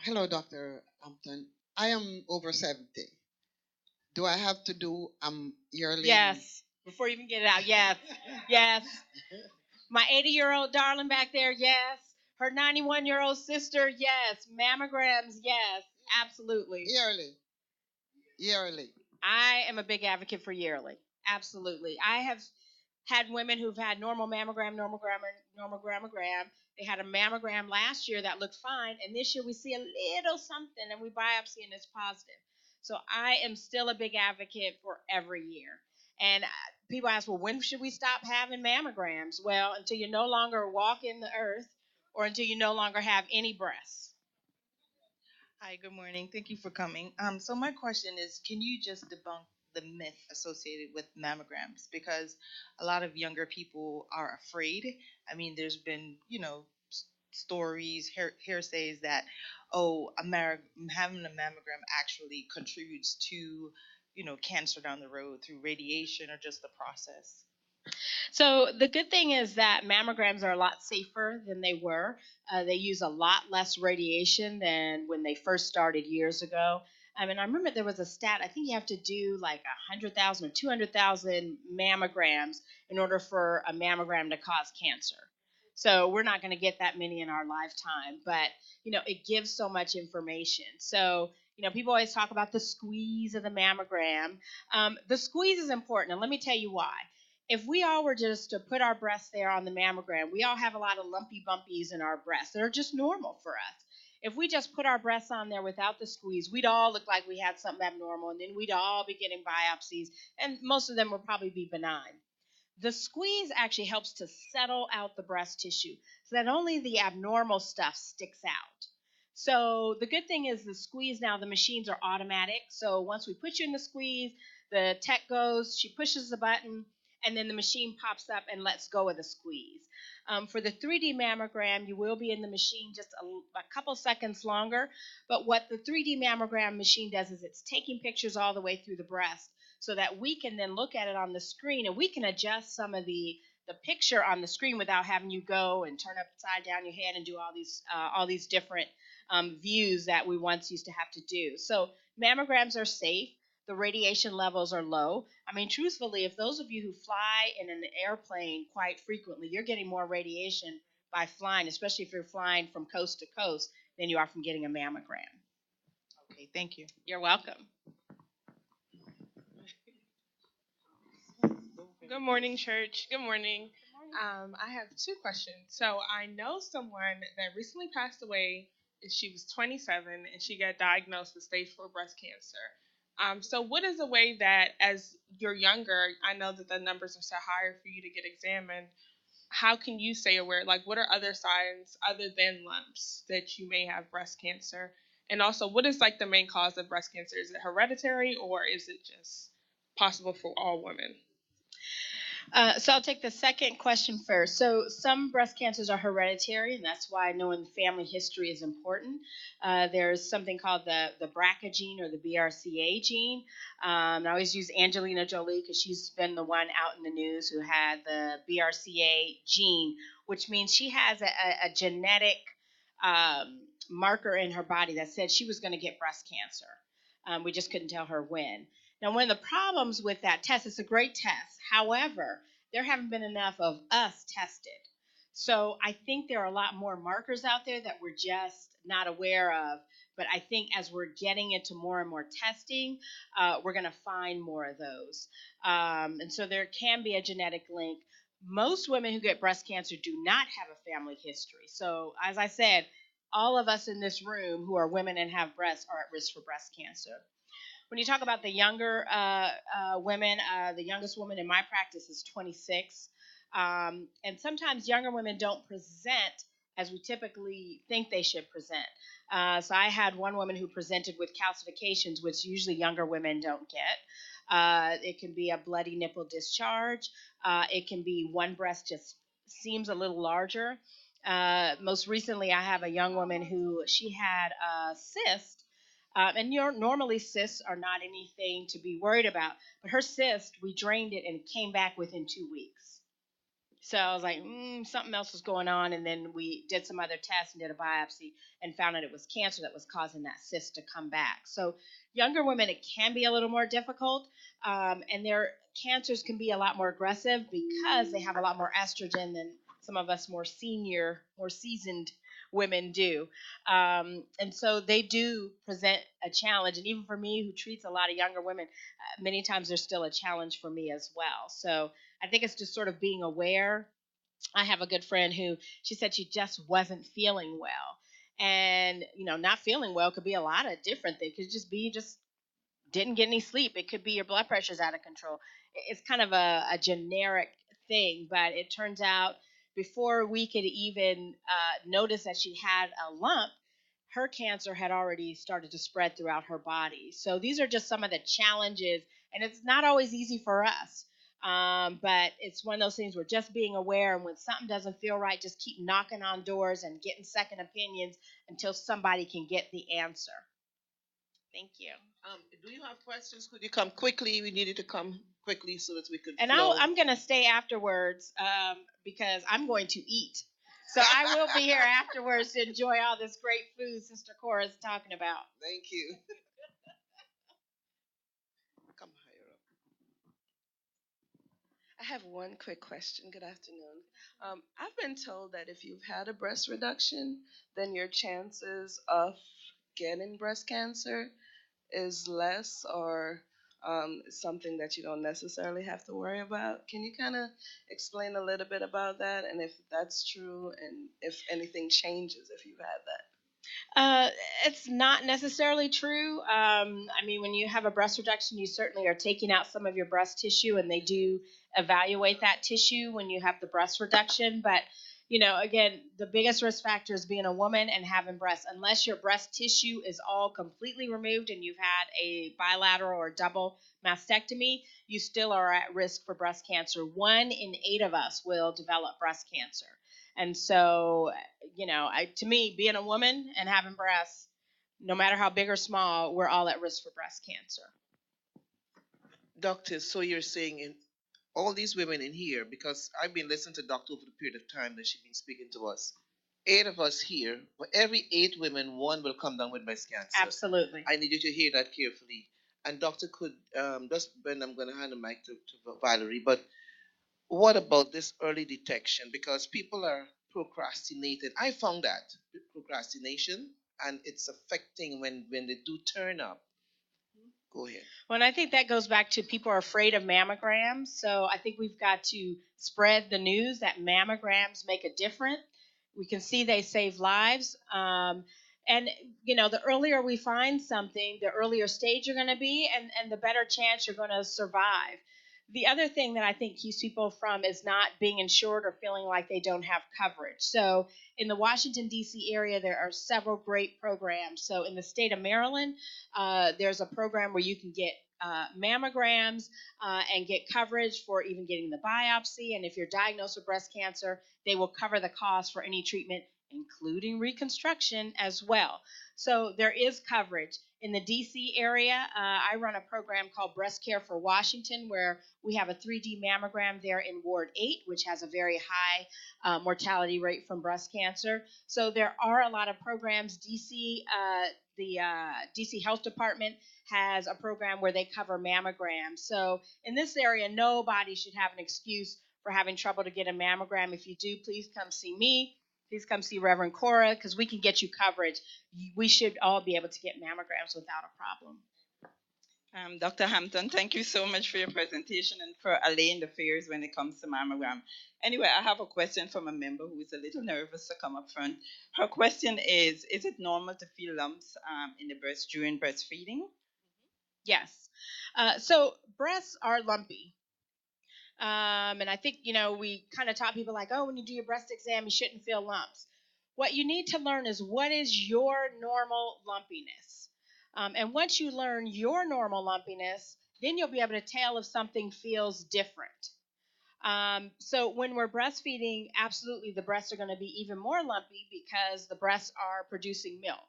Hello, Dr. Hampton. I am over 70. Do I have to do yearly? Yes. Before you even get it out, yes. Yes. My 80-year-old darling back there, yes. Her 91-year-old sister, yes. Mammograms, yes. Absolutely. Yearly. I am a big advocate for yearly. Absolutely. I have had women who've had normal mammogram. They had a mammogram last year that looked fine, and this year we see a little something, and we biopsy and it's positive. So I am still a big advocate for every year. And people ask, well, when should we stop having mammograms? Well, until you no longer walk in the earth or until you no longer have any breasts. Hi, good morning. Thank you for coming. So my question is, can you just debunk the myth associated with mammograms? Because a lot of younger people are afraid. I mean, there's been, stories, hearsays that, having a mammogram actually contributes to, cancer down the road through radiation or just the process. So the good thing is that mammograms are a lot safer than they were. They use a lot less radiation than when they first started years ago. I mean, I remember there was a stat. I think you have to do like 100,000 or 200,000 mammograms in order for a mammogram to cause cancer. So we're not going to get that many in our lifetime, but it gives so much information. So people always talk about the squeeze of the mammogram. The squeeze is important, and let me tell you why. If we all were just to put our breasts there on the mammogram, we all have a lot of lumpy bumpies in our breasts that are just normal for us. If we just put our breasts on there without the squeeze, we'd all look like we had something abnormal, and then we'd all be getting biopsies, and most of them would probably be benign. The squeeze actually helps to settle out the breast tissue so that only the abnormal stuff sticks out. So the good thing is the squeeze now, the machines are automatic. So once we put you in the squeeze, the tech goes, she pushes the button, and then the machine pops up and lets go of the squeeze. For the 3D mammogram, you will be in the machine just a couple seconds longer. But what the 3D mammogram machine does is it's taking pictures all the way through the breast so that we can then look at it on the screen, and we can adjust some of the picture on the screen without having you go and turn upside down your head and do all these different views that we once used to have to do. So mammograms are safe. The radiation levels are low. I mean, truthfully, if those of you who fly in an airplane quite frequently, you're getting more radiation by flying, especially if you're flying from coast to coast, than you are from getting a mammogram. Okay, thank you. You're welcome. Good morning, church. Good morning. I have two questions. So I know someone that recently passed away. She was 27 and she got diagnosed with stage 4 breast cancer. So what is a way that, as you're younger, I know that the numbers are set higher for you to get examined. How can you stay aware? Like, what are other signs other than lumps that you may have breast cancer? And also, what is like the main cause of breast cancer? Is it hereditary or is it just possible for all women? So I'll take the second question first. So some breast cancers are hereditary, and that's why knowing family history is important. There's something called the BRCA gene or the BRCA gene. I always use Angelina Jolie because she's been the one out in the news who had the BRCA gene, which means she has a genetic marker in her body that said she was going to get breast cancer. We just couldn't tell her when. Now, one of the problems with that test, it's a great test. However, there haven't been enough of us tested. So I think there are a lot more markers out there that we're just not aware of. But I think as we're getting into more and more testing, we're going to find more of those. And so there can be a genetic link. Most women who get breast cancer do not have a family history. So as I said, all of us in this room who are women and have breasts are at risk for breast cancer. When you talk about the younger women, the youngest woman in my practice is 26. And sometimes younger women don't present as we typically think they should present. So I had one woman who presented with calcifications, which usually younger women don't get. It can be a bloody nipple discharge. It can be one breast just seems a little larger. Most recently, I have a young woman who she had a cyst. And normally cysts are not anything to be worried about. But her cyst, we drained it and it came back within 2 weeks. So I was like, something else was going on. And then we did some other tests and did a biopsy and found out it was cancer that was causing that cyst to come back. So younger women, it can be a little more difficult. And their cancers can be a lot more aggressive because they have a lot more estrogen than some of us more senior, more seasoned women do. And so they do present a challenge. And even for me, who treats a lot of younger women, many times there's still a challenge for me as well. So I think it's just sort of being aware. I have a good friend who she said she just wasn't feeling well. And, not feeling well could be a lot of different things. It could just be didn't get any sleep. It could be your blood pressure's out of control. It's kind of a generic thing, but it turns out before we could even notice that she had a lump, her cancer had already started to spread throughout her body. So these are just some of the challenges, and it's not always easy for us. But it's one of those things where just being aware, and when something doesn't feel right, just keep knocking on doors and getting second opinions until somebody can get the answer. Thank you. Do you have questions? Could you come quickly? We needed to come quickly so that we could. And I'm going to stay afterwards because I'm going to eat. So I will be here afterwards to enjoy all this great food Sister Cora is talking about. Thank you. Come higher up. I have one quick question. Good afternoon. I've been told that if you've had a breast reduction, then your chances of getting breast cancer is less, or something that you don't necessarily have to worry about. Can you kind of explain a little bit about that, and if that's true, and if anything changes if you've had that? It's not necessarily true. When you have a breast reduction, you certainly are taking out some of your breast tissue, and they do evaluate that tissue when you have the breast reduction. But, again, the biggest risk factor is being a woman and having breasts. Unless your breast tissue is all completely removed and you've had a bilateral or double mastectomy, you still are at risk for breast cancer. 1 in 8 of us will develop breast cancer. And so, to me, being a woman and having breasts, no matter how big or small, we're all at risk for breast cancer. Doctors, so you're saying in all these women in here, because I've been listening to Doctor over the period of time that she's been speaking to us, 8 of us here, for every 8 women, 1 will come down with breast cancer. Absolutely. I need you to hear that carefully. And Doctor could, just when I'm going to hand the mic to Valerie, but what about this early detection? Because people are procrastinating. I found that procrastination, and it's affecting when they do turn up. Go ahead. Well, and I think that goes back to people are afraid of mammograms. So I think we've got to spread the news that mammograms make a difference. We can see they save lives. And, the earlier we find something, the earlier stage you're going to be, and the better chance you're going to survive. The other thing that I think keeps people from is not being insured or feeling like they don't have coverage. So in the Washington, D.C. area, there are several great programs. So in the state of Maryland, there's a program where you can get mammograms and get coverage for even getting the biopsy. And if you're diagnosed with breast cancer, they will cover the cost for any treatment including Reconstruction as well. So there is coverage. In the DC area, I run a program called Breast Care for Washington, where we have a 3D mammogram there in Ward 8, which has a very high mortality rate from breast cancer. So there are a lot of programs. The DC Health Department has a program where they cover mammograms. So in this area, nobody should have an excuse for having trouble to get a mammogram. If you do, please come see me. Please come see Reverend Cora, because we can get you coverage. We should all be able to get mammograms without a problem. Dr. Hampton, thank you so much for your presentation and for allaying the fears when it comes to mammogram. Anyway, I have a question from a member who is a little nervous to come up front. Her question is it normal to feel lumps in the breast during breastfeeding? Yes. So breasts are lumpy. And I think, we kind of taught people like, oh, when you do your breast exam, you shouldn't feel lumps. What you need to learn is what is your normal lumpiness. And once you learn your normal lumpiness, then you'll be able to tell if something feels different. So when we're breastfeeding, absolutely the breasts are going to be even more lumpy because the breasts are producing milk.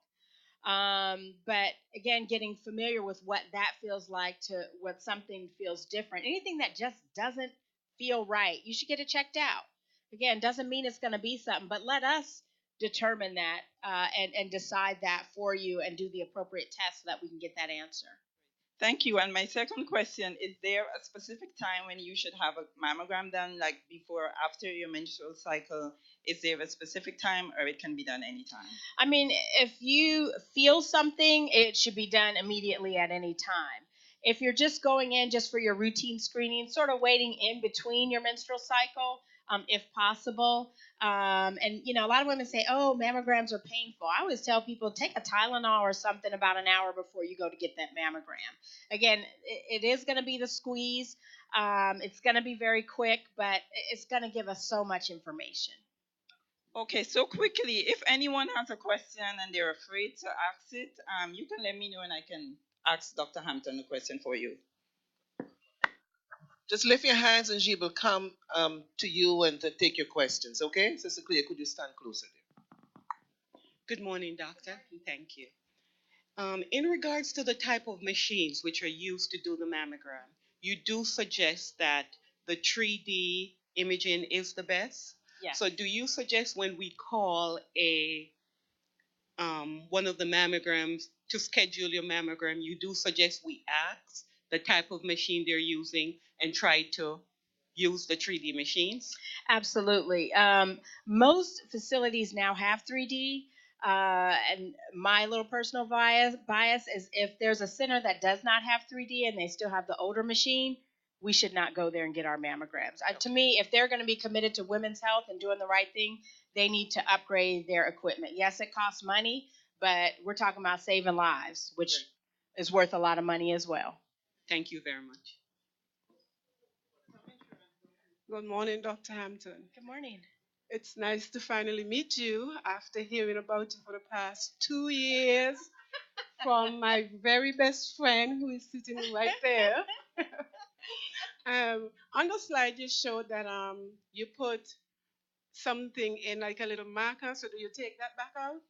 But again, getting familiar with what that feels like to what something feels different. Anything that just doesn't feel right, you should get it checked out. Again, doesn't mean it's going to be something, but let us determine that and decide that for you and do the appropriate test so that we can get that answer. Thank you. And my second question, is there a specific time when you should have a mammogram done, like before or after your menstrual cycle? Is there a specific time, or it can be done anytime? I mean, if you feel something, it should be done immediately at any time. If you're just going in just for your routine screening, sort of waiting in between your menstrual cycle, if possible. And, a lot of women say, oh, mammograms are painful. I always tell people, take a Tylenol or something about an hour before you go to get that mammogram. Again, it is going to be the squeeze. It's going to be very quick, but it's going to give us so much information. Okay, so quickly, if anyone has a question and they're afraid to ask it, you can let me know and I can ask Dr. Hampton a question for you. Just lift your hands and she will come to you and to take your questions, okay? Sister Clea, could you stand closer there? Good morning, doctor, and thank you. In regards to the type of machines which are used to do the mammogram, you do suggest that the 3D imaging is the best? Yes. So do you suggest when we call one of the mammograms to schedule your mammogram, you do suggest we ask the type of machine they're using and try to use the 3D machines? Absolutely. Most facilities now have 3D. And my little personal bias is if there's a center that does not have 3D and they still have the older machine, we should not go there and get our mammograms. To me, if they're going to be committed to women's health and doing the right thing, they need to upgrade their equipment. Yes, it costs money, but we're talking about saving lives, which is worth a lot of money as well. Thank you very much. Good morning, Dr. Hampton. Good morning. It's nice to finally meet you after hearing about you for the past 2 years from my very best friend who is sitting right there. On the slide, you showed that you put something in like a little marker. So do you take that back out?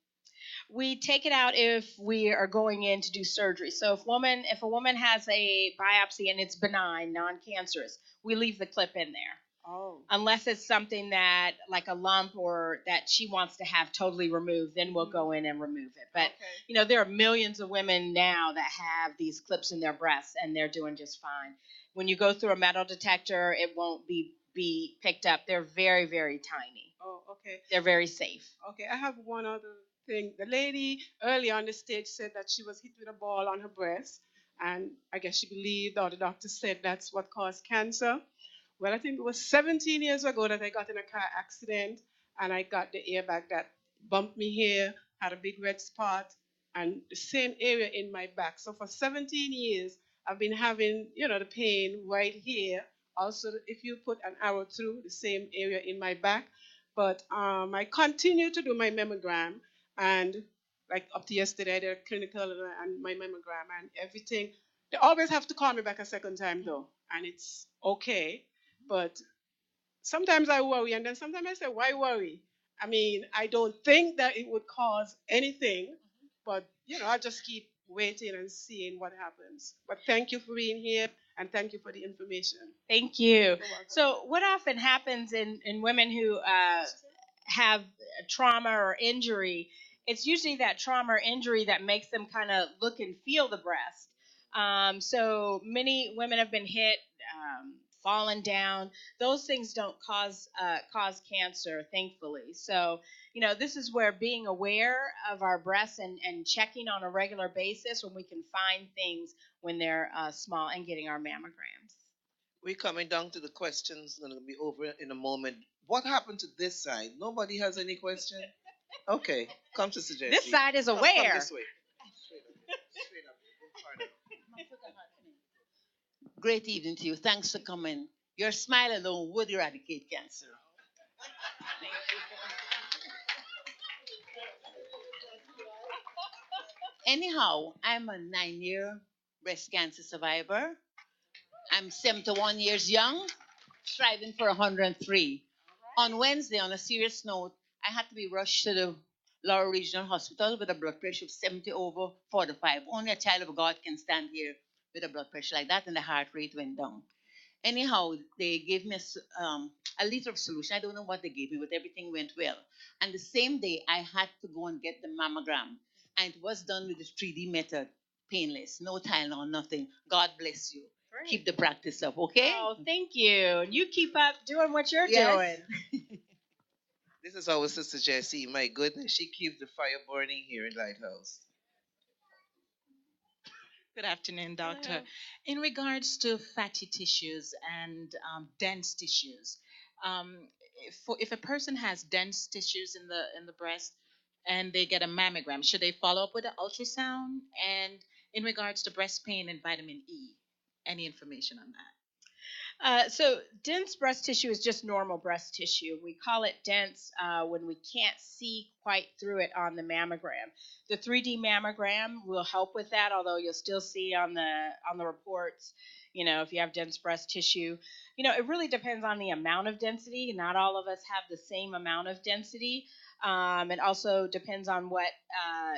We take it out if we are going in to do surgery. So if a woman has a biopsy and it's benign, non-cancerous, we leave the clip in there. Oh. Unless it's something that, like a lump or that she wants to have totally removed, then we'll go in and remove it. But, there are millions of women now that have these clips in their breasts, and they're doing just fine. When you go through a metal detector, it won't be picked up. They're very, very tiny. Oh, okay. They're very safe. Okay, I have one other thing. The lady early on the stage said that she was hit with a ball on her breast, and I guess she believed, or the doctor said that's what caused cancer. Well, I think it was 17 years ago that I got in a car accident, and I got the airbag that bumped me here, had a big red spot, and the same area in my back. So for 17 years, I've been having, the pain right here. Also, if you put an arrow through the same area in my back. But I continue to do my mammogram, and like up to yesterday, I did a clinical and my mammogram and everything. They always have to call me back a second time, though, and it's okay. But sometimes I worry, and then sometimes I say, why worry? I mean, I don't think that it would cause anything, but I just keep waiting and seeing what happens. But thank you for being here and thank you for the information. Thank you. So, what often happens in women who have trauma or injury, it's usually that trauma or injury that makes them kind of look and feel the breast. So many women have been hit, fallen down. Those things don't cause cancer, thankfully. So this is where being aware of our breasts and checking on a regular basis when we can find things when they're small and getting our mammograms. We're coming down to the questions. Going to be over in a moment. What happened to this side? Nobody has any question? Okay, come to suggest. This side is aware. Come this way. Straight up. Great evening to you. Thanks for coming. Your smile alone would eradicate cancer. Anyhow, I'm a 9-year breast cancer survivor. I'm 71 years young, striving for 103. On Wednesday, on a serious note, I had to be rushed to the Laurel Regional Hospital with a blood pressure of 70 over 45. Only a child of God can stand here with a blood pressure like that, and the heart rate went down. Anyhow, they gave me a liter of solution. I don't know what they gave me, but everything went well. And the same day, I had to go and get the mammogram. And it was done with the 3D method, painless, no Tylenol, nothing. God bless you. Great. Keep the practice up, okay? Oh, thank you. You keep up doing what you're Yes. doing. This is our sister Jessie. My goodness, she keeps the fire burning here in Lighthouse. Good afternoon, Doctor. Hello. In regards to fatty tissues and dense tissues, if a person has dense tissues in the breast and they get a mammogram, should they follow up with an ultrasound? And in regards to breast pain and vitamin E, any information on that? So dense breast tissue is just normal breast tissue. We call it dense when we can't see quite through it on the mammogram. The 3D mammogram will help with that, although you'll still see on the reports, if you have dense breast tissue. It really depends on the amount of density. Not all of us have the same amount of density. It also depends on what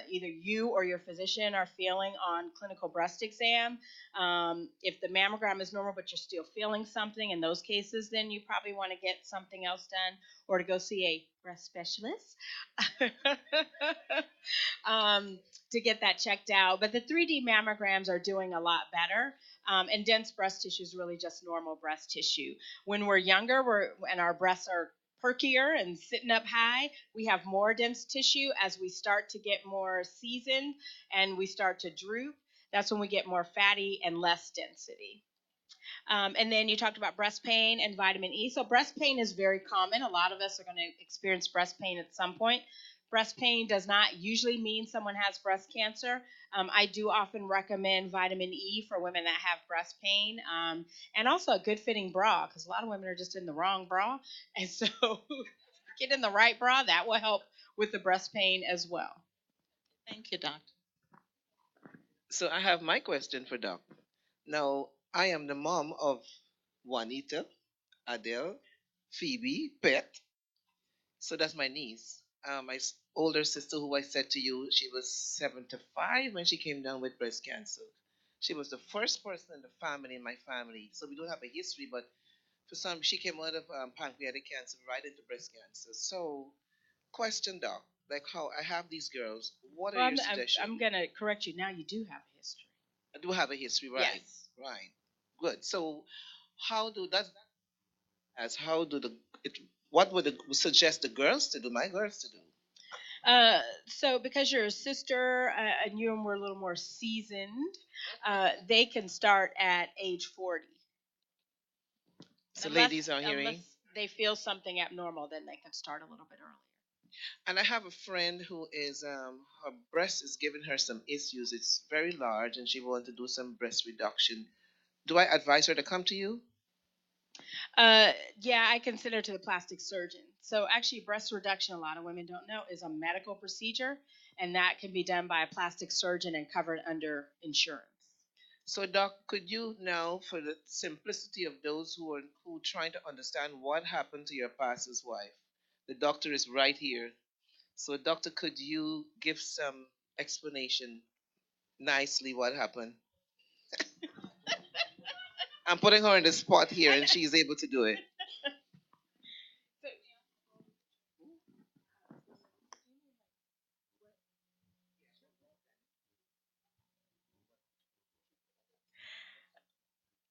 either you or your physician are feeling on clinical breast exam. If the mammogram is normal but you're still feeling something, in those cases, then you probably want to get something else done or to go see a breast specialist to get that checked out. But the 3D mammograms are doing a lot better. And dense breast tissue is really just normal breast tissue. When we're younger, and our breasts are perkier and sitting up high, we have more dense tissue. As we start to get more seasoned and we start to droop, that's when we get more fatty and less density. And then you talked about breast pain and vitamin E. So breast pain is very common. A lot of us are going to experience breast pain at some point. Breast pain does not usually mean someone has breast cancer. I do often recommend vitamin E for women that have breast pain, and also a good fitting bra, because a lot of women are just in the wrong bra. And so get in the right bra. That will help with the breast pain as well. Thank you, Doctor. So I have my question for Doc. Now, I am the mom of Juanita, Adele, Phoebe, Pet. So that's my niece. My older sister, who I said to you, she was 75 when she came down with breast cancer. She was the first person in the family, in my family. So we don't have a history, but for some, she came out of pancreatic cancer right into breast cancer. So, question, Doc, like how I have these girls, what are your suggestions? I'm going to correct you now. You do have a history. I do have a history, right? Yes. Right. Good. So, how do that? As how do the it? What would suggest the girls to do? My girls to do? So because you're a sister and you were a little more seasoned, they can start at age 40. So ladies are hearing. Unless they feel something abnormal, then they can start a little bit earlier. And I have a friend who is her breast is giving her some issues. It's very large, and she wants to do some breast reduction. Do I advise her to come to you? Yeah, I consider to the plastic surgeon. So actually, breast reduction, a lot of women don't know, is a medical procedure, and that can be done by a plastic surgeon and covered under insurance. So, Doc, could you now, for the simplicity of those who trying to understand what happened to your pastor's wife, The doctor is right here. So, doctor, could you give some explanation nicely what happened? I'm putting her in the spot here, and she's able to do it.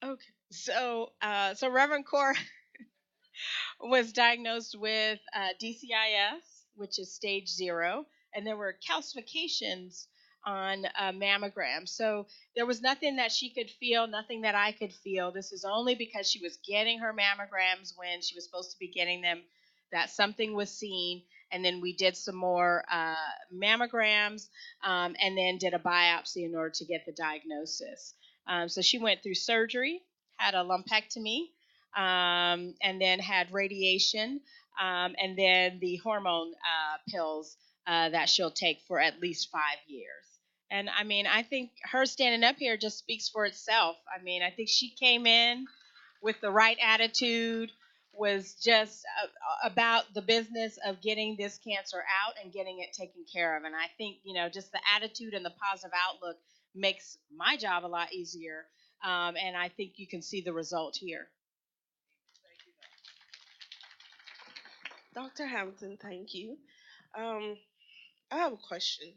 Okay. So Reverend Cora was diagnosed with DCIS, which is stage 0, and there were calcifications on a mammogram. So there was nothing that she could feel, nothing that I could feel. This is only because she was getting her mammograms when she was supposed to be getting them, that something was seen. And then we did some more mammograms, and then did a biopsy in order to get the diagnosis. So she went through surgery, had a lumpectomy, and then had radiation, and then the hormone pills that she'll take for at least 5 years. And I mean, I think her standing up here just speaks for itself. I mean, I think she came in with the right attitude, was just about the business of getting this cancer out and getting it taken care of. And I think, just the attitude and the positive outlook makes my job a lot easier. And I think you can see the result here. Dr. Hampton, thank you. I have a question.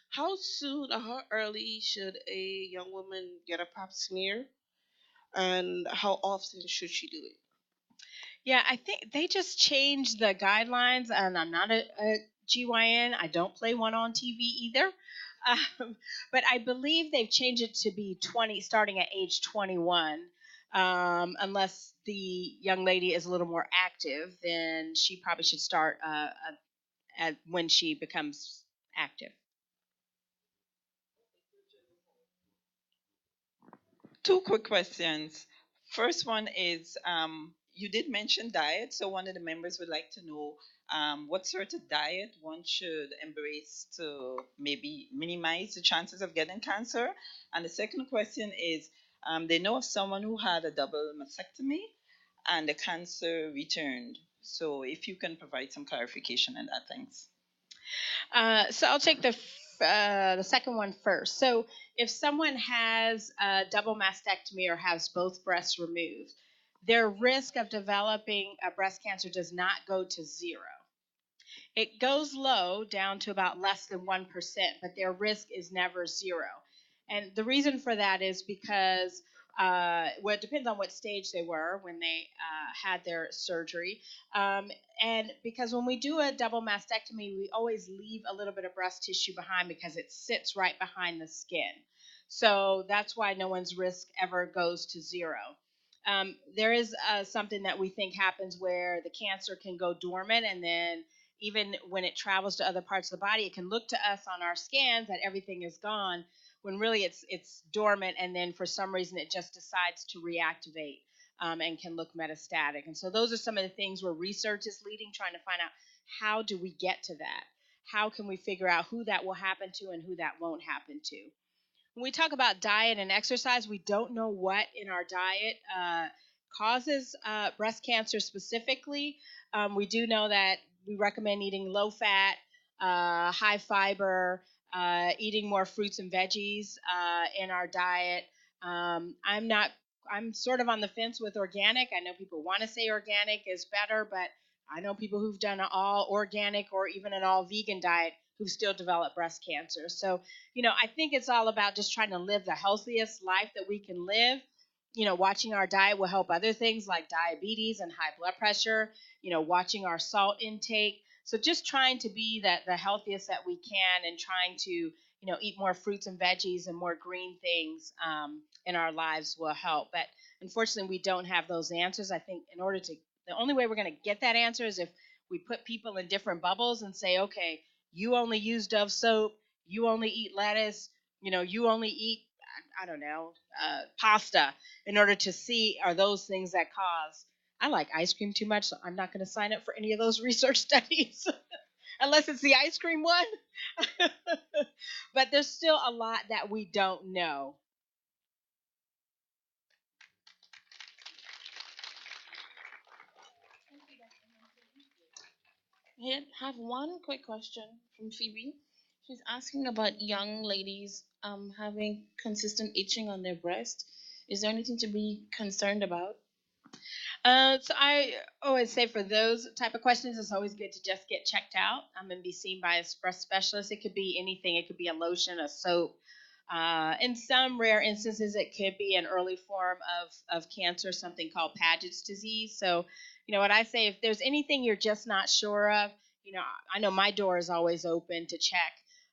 How soon or how early should a young woman get a pap smear? And how often should she do it? Yeah, I think they just changed the guidelines, and I'm not a GYN. I don't play one on TV either. But I believe they've changed it to be 20, starting at age 21. Unless the young lady is a little more active, then she probably should start when she becomes active. Two quick questions. First one is you did mention diet, so one of the members would like to know what sort of diet one should embrace to maybe minimize the chances of getting cancer. And the second question is they know of someone who had a double mastectomy and the cancer returned. So if you can provide some clarification on that, thanks. So I'll take the second one first. So if someone has a double mastectomy or has both breasts removed, their risk of developing a breast cancer does not go to 0. It goes low, down to about less than 1%, but their risk is never 0. And the reason for that is because, it depends on what stage they were when they had their surgery. And because when we do a double mastectomy, we always leave a little bit of breast tissue behind because it sits right behind the skin. So that's why no one's risk ever goes to 0. There is something that we think happens where the cancer can go dormant, and then even when it travels to other parts of the body, it can look to us on our scans that everything is gone, when really it's dormant, and then for some reason it just decides to reactivate, and can look metastatic. And so those are some of the things where research is leading, trying to find out, how do we get to that? How can we figure out who that will happen to and who that won't happen to? When we talk about diet and exercise, we don't know what in our diet causes breast cancer specifically. We do know that we recommend eating low fat, high fiber, eating more fruits and veggies in our diet. I'm sort of on the fence with organic. I know people want to say organic is better, but I know people who've done an all organic or even an all vegan diet who still develop breast cancer. So, I think it's all about just trying to live the healthiest life that we can live. Watching our diet will help other things like diabetes and high blood pressure, watching our salt intake. So just trying to be the healthiest that we can, and trying to, eat more fruits and veggies and more green things in our lives will help. But unfortunately, we don't have those answers. I think the only way we're going to get that answer is if we put people in different bubbles and say, okay, you only use Dove soap, you only eat lettuce, you only eat, I don't know, pasta, in order to see, are those things that cause. I like ice cream too much, so I'm not going to sign up for any of those research studies unless it's the ice cream one. But there's still a lot that we don't know. I have one quick question from Phoebe. She's asking about young ladies having consistent itching on their breast. Is there anything to be concerned about? So I always say for those type of questions, it's always good to just get checked out and be seen by a breast specialist. It could be anything. It could be a lotion, a soap. In some rare instances, it could be an early form of cancer, something called Paget's disease. So, what I say, if there's anything you're just not sure of, I know my door is always open to check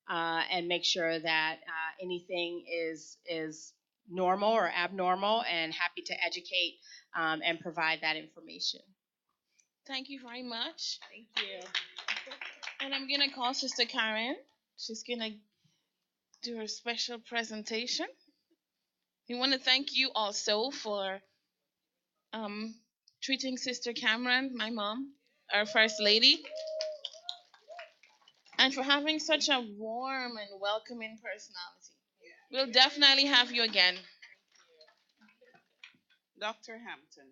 and make sure that anything is normal or abnormal, and happy to educate and provide that information. Thank you very much. Thank you. And I'm gonna call Sister Karen. She's gonna do her special presentation. We want to thank you also for um, treating Sister Cameron, my mom, our First Lady, and for having such a warm and welcoming personality. We'll definitely have you again. Dr. Hampton,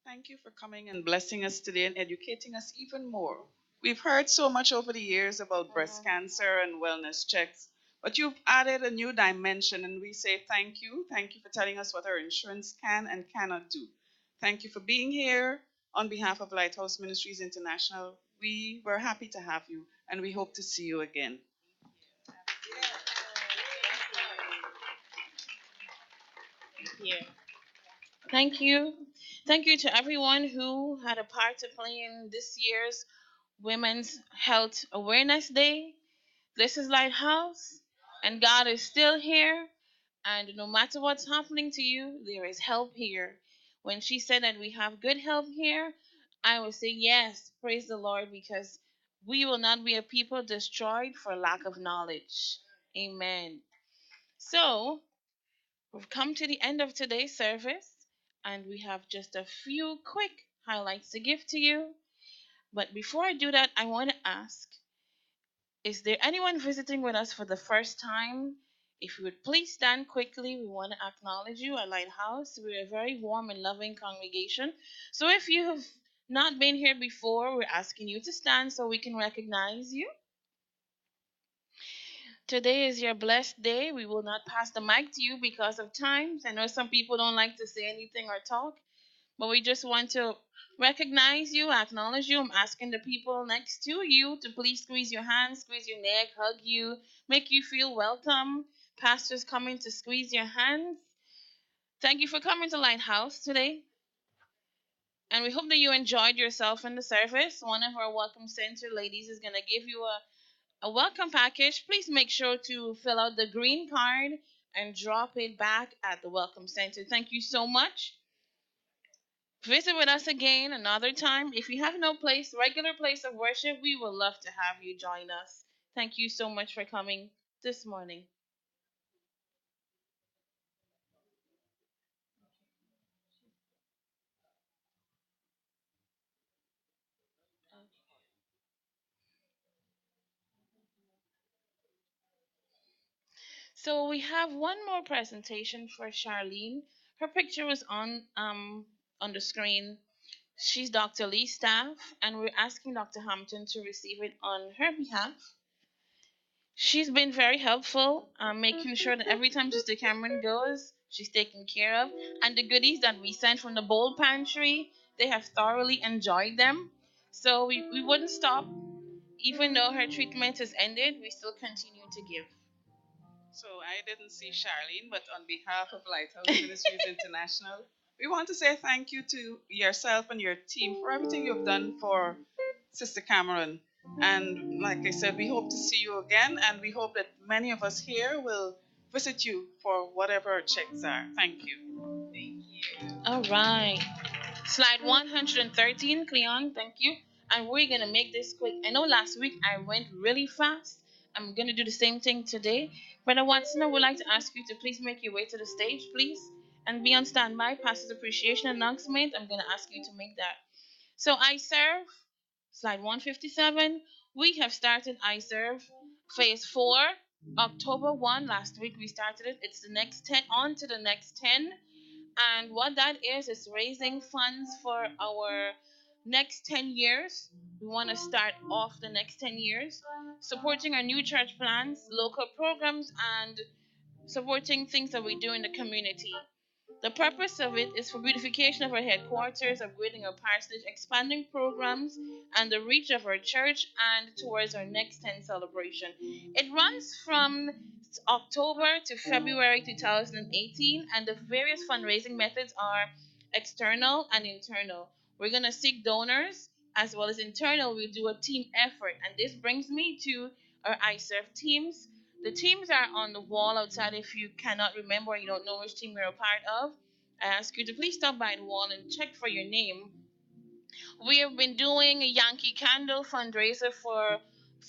thank you for coming and blessing us today and educating us even more. We've heard so much over the years about breast cancer and wellness checks, but you've added a new dimension, and we say thank you. Thank you for telling us what our insurance can and cannot do. Thank you for being here on behalf of Lighthouse Ministries International. We were happy to have you, and we hope to see you again. Thank you. Thank you. Thank you to everyone who had a part to play in this year's Women's Health Awareness Day. This is Lighthouse, and God is still here. And no matter what's happening to you, there is help here. When she said that we have good help here, I would say yes, praise the Lord, because we will not be a people destroyed for lack of knowledge. Amen. So, we've come to the end of today's service, and we have just a few quick highlights to give to you. But before I do that, I want to ask, is there anyone visiting with us for the first time? If you would please stand quickly, we want to acknowledge you at Lighthouse. We're a very warm and loving congregation. So if you have not been here before, we're asking you to stand so we can recognize you. Today is your blessed day. We will not pass the mic to you because of times. I know some people don't like to say anything or talk, but we just want to recognize you, acknowledge you. I'm asking the people next to you to please squeeze your hand, squeeze your neck, hug you, make you feel welcome. Pastor's coming to squeeze your hands. Thank you for coming to Lighthouse today. And we hope that you enjoyed yourself in the service. One of our welcome center ladies is going to give you a welcome package. Please make sure to fill out the green card and drop it back at the welcome center. Thank you so much. Visit with us again another time. If you have no regular place of worship, we would love to have you join us. Thank you so much for coming this morning. So we have one more presentation for Charlene. Her picture was on the screen. She's Dr. Lee's staff, and we're asking Dr. Hampton to receive it on her behalf. She's been very helpful, making sure that every time Sister Cameron goes, she's taken care of. And the goodies that we sent from the bowl pantry, they have thoroughly enjoyed them. So we wouldn't stop. Even though her treatment has ended, we still continue to give. So I didn't see Charlene, but on behalf of Lighthouse Ministries International, we want to say thank you to yourself and your team for everything you've done for Sister Cameron. And like I said, we hope to see you again, and we hope that many of us here will visit you for whatever our checks are. Thank you. Thank you. All right. Slide 113, Cleon, thank you. And we're going to make this quick. I know last week I went really fast. I'm going to do the same thing today. Brother Watson, I would like to ask you to please make your way to the stage, please. And be on standby. Pastor's appreciation announcement. I'm going to ask you to make that. So I serve, slide 157. We have started I serve phase 4, October 1. Last week we started it. It's the next 10, on to the next 10. And what that is raising funds for our next 10 years. We want to start off the next 10 years supporting our new church plans, local programs, and supporting things that we do in the community. The purpose of it is for beautification of our headquarters, upgrading our parsonage, expanding programs and the reach of our church, and towards our next 10 celebration. It runs from October to February 2018, and the various fundraising methods are external and internal. We're going to seek donors as well as internal. We do a team effort, and this brings me to our iServe teams. The teams are on the wall outside. If you cannot remember or you don't know which team you're a part of, I ask you to please stop by the wall and check for your name. We have been doing a Yankee Candle fundraiser for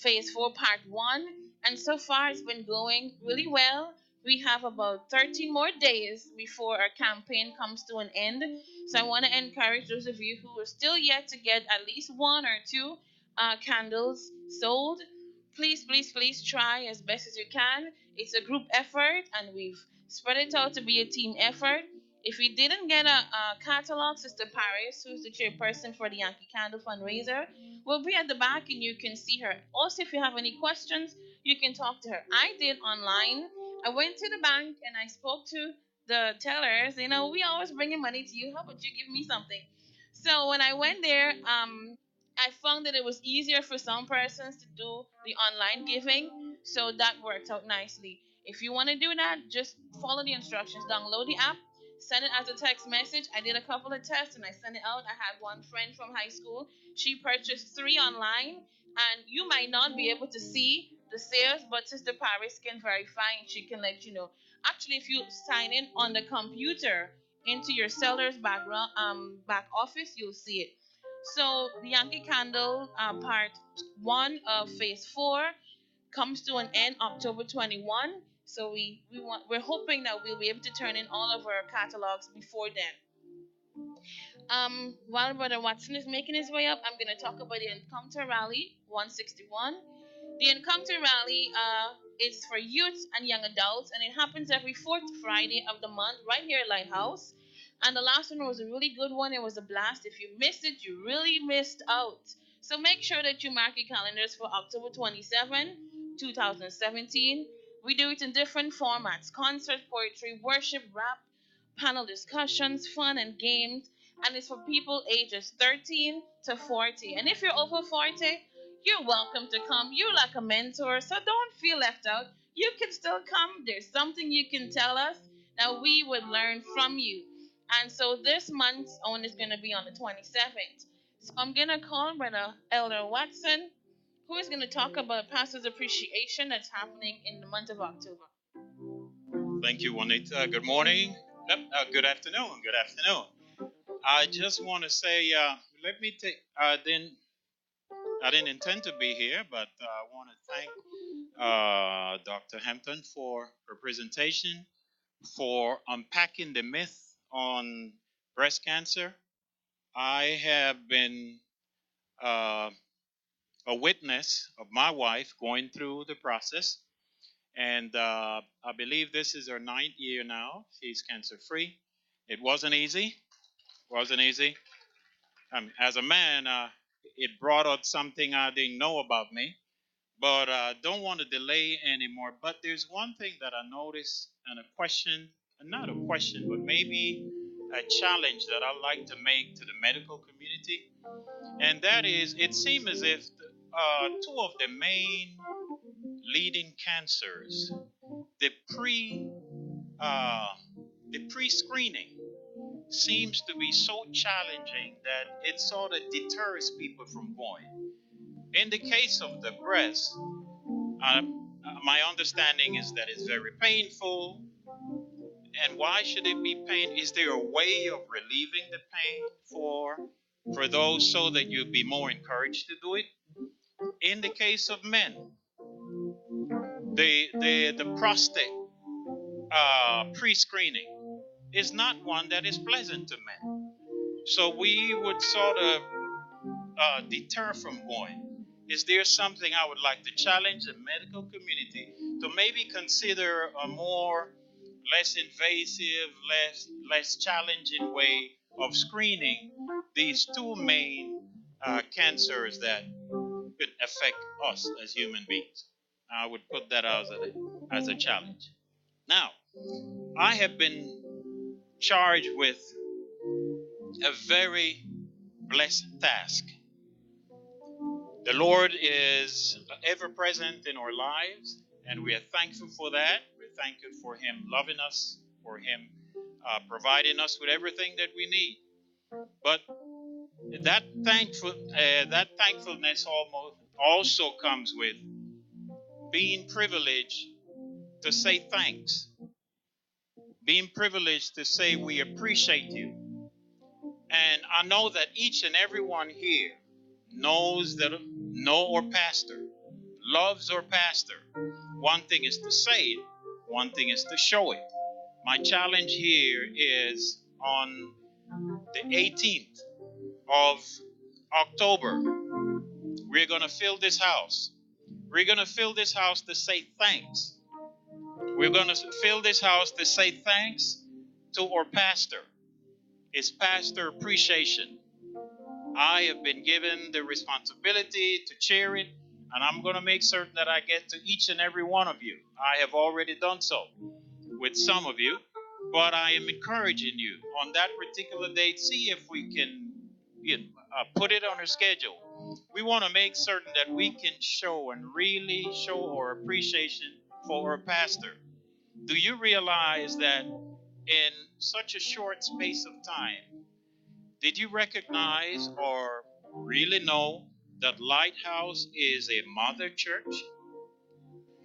Phase 4 Part 1, and so far it's been going really well. We have about 13 more days before our campaign comes to an end. So I want to encourage those of you who are still yet to get at least one or two candles sold. Please, please, please try as best as you can. It's a group effort, and we've spread it out to be a team effort. If you didn't get a catalog, Sister Paris, who's the chairperson for the Yankee Candle fundraiser, will be at the back and you can see her. Also, if you have any questions, you can talk to her. I did online. I went to the bank and I spoke to the tellers. You know, we always bringing money to you. How about you give me something? So when I went there, I found that it was easier for some persons to do the online giving. So that worked out nicely. If you want to do that, just follow the instructions. Download the app, send it as a text message. I did a couple of tests and I sent it out. I had one friend from high school. She purchased 3 online, and you might not be able to see the sales, but Sister Paris can verify and she can let you know. Actually, if you sign in on the computer into your seller's back office, you'll see it. So the Yankee Candle part 1 of phase 4 comes to an end October 21. So we're hoping that we'll be able to turn in all of our catalogs before then. While Brother Watson is making his way up, I'm going to talk about the Encounter Rally 161. The Encounter Rally is for youth and young adults, and it happens every fourth Friday of the month right here at Lighthouse. And the last one was a really good one. It was a blast. If you missed it, you really missed out. So make sure that you mark your calendars for October 27, 2017. We do it in different formats: concert, poetry, worship, rap, panel discussions, fun, and games. And it's for people ages 13 to 40. And if you're over 40, you're welcome to come. You're like a mentor, so don't feel left out. You can still come. There's something you can tell us that we would learn from you. And so this month's own is going to be on the 27th. So I'm going to call Brother Elder Watson, who is going to talk about Pastor's Appreciation that's happening in the month of October. Thank you, Juanita. Good morning. Good afternoon. Good afternoon. I just want to say, let me take. I didn't intend to be here, but I want to thank Dr. Hampton for her presentation, for unpacking the myth on breast cancer. I have been a witness of my wife going through the process, and I believe this is her 9th year now. She's cancer-free. It wasn't easy. Wasn't easy. As a man, it brought out something I didn't know about me, but I don't want to delay anymore. But there's one thing that I noticed, and a question, not a question, but maybe a challenge that I like to make to the medical community, and that is, it seems as if two of the main leading cancers, the pre-screening seems to be so challenging that it sort of deters people from going. In the case of the breast, my understanding is that it's very painful. And why should it be pain? Is there a way of relieving the pain for those so that you'll be more encouraged to do it? In the case of men, the prostate pre-screening is not one that is pleasant to men. So we would sort of deter from going. Is there something I would like to challenge the medical community to maybe consider a more less invasive, less challenging way of screening these two main cancers that could affect us as human beings. I would put that as a challenge. Now, I have been charged with a very blessed task. The Lord is ever present in our lives, and we are thankful for that. We're thankful for Him loving us, for Him providing us with everything that we need. But that thankfulness also comes with being privileged to say thanks, being privileged to say we appreciate you. And I know that each and every one here know our pastor, loves our pastor. One thing is to say it, one thing is to show it. My challenge here is on the 18th of October, we're going to fill this house. We're going to fill this house to say thanks. We're going to fill this house to say thanks to our pastor. It's Pastor Appreciation. I have been given the responsibility to chair it, and I'm going to make certain that I get to each and every one of you. I have already done so with some of you, but I am encouraging you on that particular date. See if we can put it on our schedule. We want to make certain that we can show and really show our appreciation for our pastor. Do you realize that in such a short space of time, did you recognize or really know that Lighthouse is a mother church?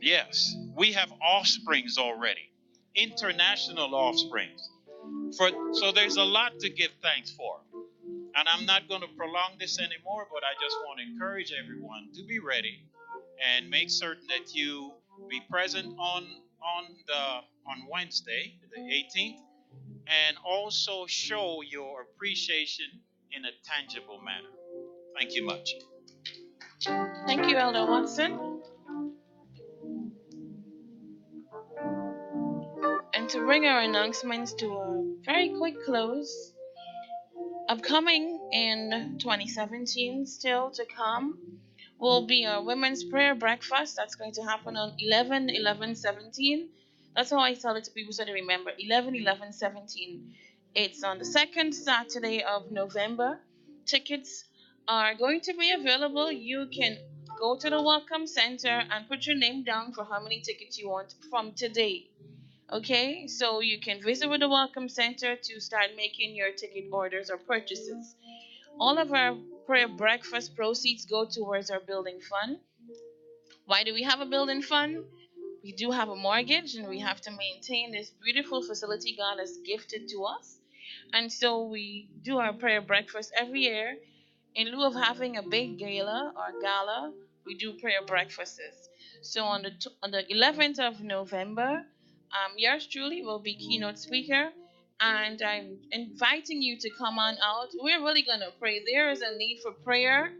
Yes, we have offsprings already, international offsprings. So there's a lot to give thanks for. And I'm not going to prolong this anymore, but I just want to encourage everyone to be ready and make certain that you be present on Wednesday, the 18th, and also show your appreciation in a tangible manner. Thank you much. Thank you, Elder Watson. And to bring our announcements to a very quick close, upcoming in 2017, still to come, will be a women's prayer breakfast. That's going to happen on 11/11/17. That's how I tell it to people so they remember. 11/11/17. It's on the second Saturday of November. Tickets are going to be available. You can go to the Welcome Center and put your name down for how many tickets you want from today. Okay, so you can visit with the Welcome Center to start making your ticket orders or purchases. All of our prayer breakfast proceeds go towards our building fund. Why do we have a building fund? We do have a mortgage and we have to maintain this beautiful facility God has gifted to us. And so we do our prayer breakfast every year. In lieu of having a big gala, we do prayer breakfasts. So on the 11th of November, yours truly will be keynote speaker, and I'm inviting you to come on out. We're really gonna pray. There is a need for prayer.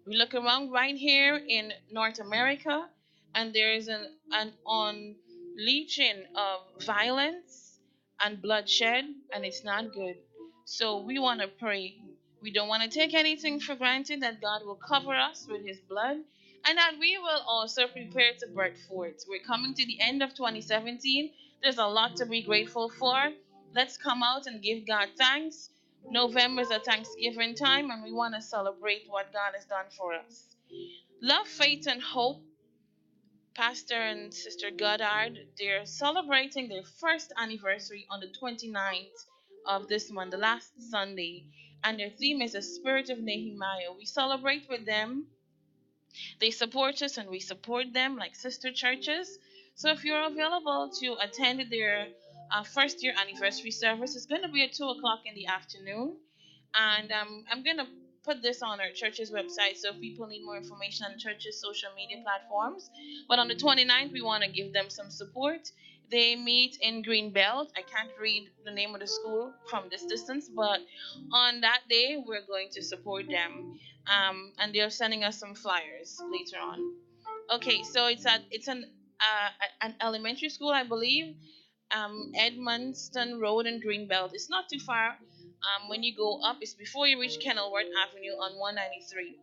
We look around right here in North America, and there is an unleashing of violence and bloodshed, and it's not good. So we want to pray. We don't want to take anything for granted, that God will cover us with His blood, and that we will also prepare to birth forth. We're coming to the end of 2017. There's a lot to be grateful for. Let's come out and give God thanks. November is a Thanksgiving time, and we want to celebrate what God has done for us. Love, Faith, and Hope, Pastor and Sister Goddard, they're celebrating their first anniversary on the 29th of this month, the last Sunday, and their theme is the Spirit of Nehemiah. We celebrate with them. They support us and we support them like sister churches. So if you're available to attend their first year anniversary service, it's going to be at 2 o'clock in the afternoon. And I'm going to put this on our church's website so if people need more information on the church's social media platforms. But on the 29th, we want to give them some support. They meet in Greenbelt. I can't read the name of the school from this distance, but on that day, we're going to support them. And they're sending us some flyers later on. Okay, so it's an elementary school, I believe. Edmundston Road in Greenbelt. It's not too far When you go up, it's before you reach Kenilworth Avenue on 193.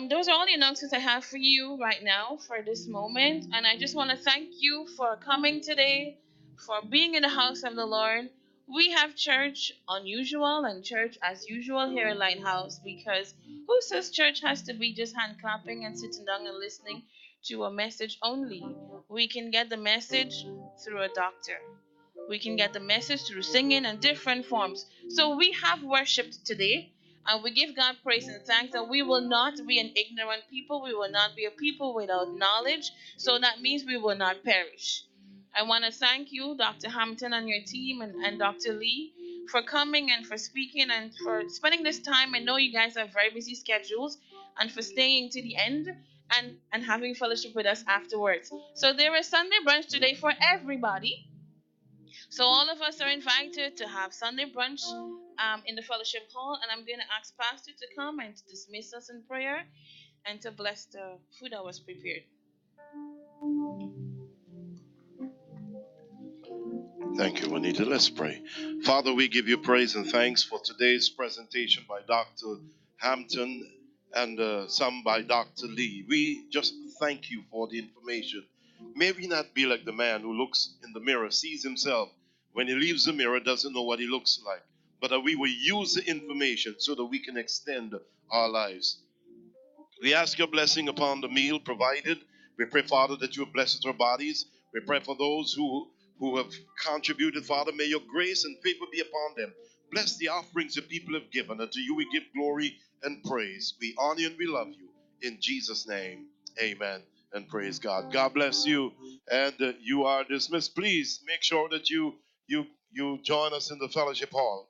Those are all the announcements I have for you right now for this moment. And I just want to thank you for coming today, for being in the house of the Lord. We have church unusual and church as usual here at Lighthouse, because who says church has to be just hand clapping and sitting down and listening to a message only? We can get the message through a doctor. We can get the message through singing and different forms. So we have worshipped today, and we give God praise and thanks that we will not be an ignorant people. We will not be a people without knowledge. So that means we will not perish. I want to thank you, Dr. Hampton, and your team, and Dr. Lee, for coming and for speaking and for spending this time. I know you guys have very busy schedules, and for staying to the end and having fellowship with us afterwards. So there is Sunday brunch today for everybody. So all of us are invited to have Sunday brunch in the fellowship hall, and I'm going to ask Pastor to come and to dismiss us in prayer and to bless the food that was prepared. Thank you, Juanita. Let's pray. Father, we give you praise and thanks for today's presentation by Dr. Hampton and some by Dr. Lee. We just thank you for the information. May we not be like the man who looks in the mirror, sees himself. When he leaves the mirror, doesn't know what he looks like. But that we will use the information so that we can extend our lives. We ask your blessing upon the meal provided. We pray, Father, that you have blessed our bodies. We pray for those who have contributed, Father. May your grace and favor be upon them. Bless the offerings the people have given. And to you we give glory and praise. We honor you and we love you. In Jesus' name, amen and praise God. God bless you. And you are dismissed. Please make sure that you join us in the fellowship hall.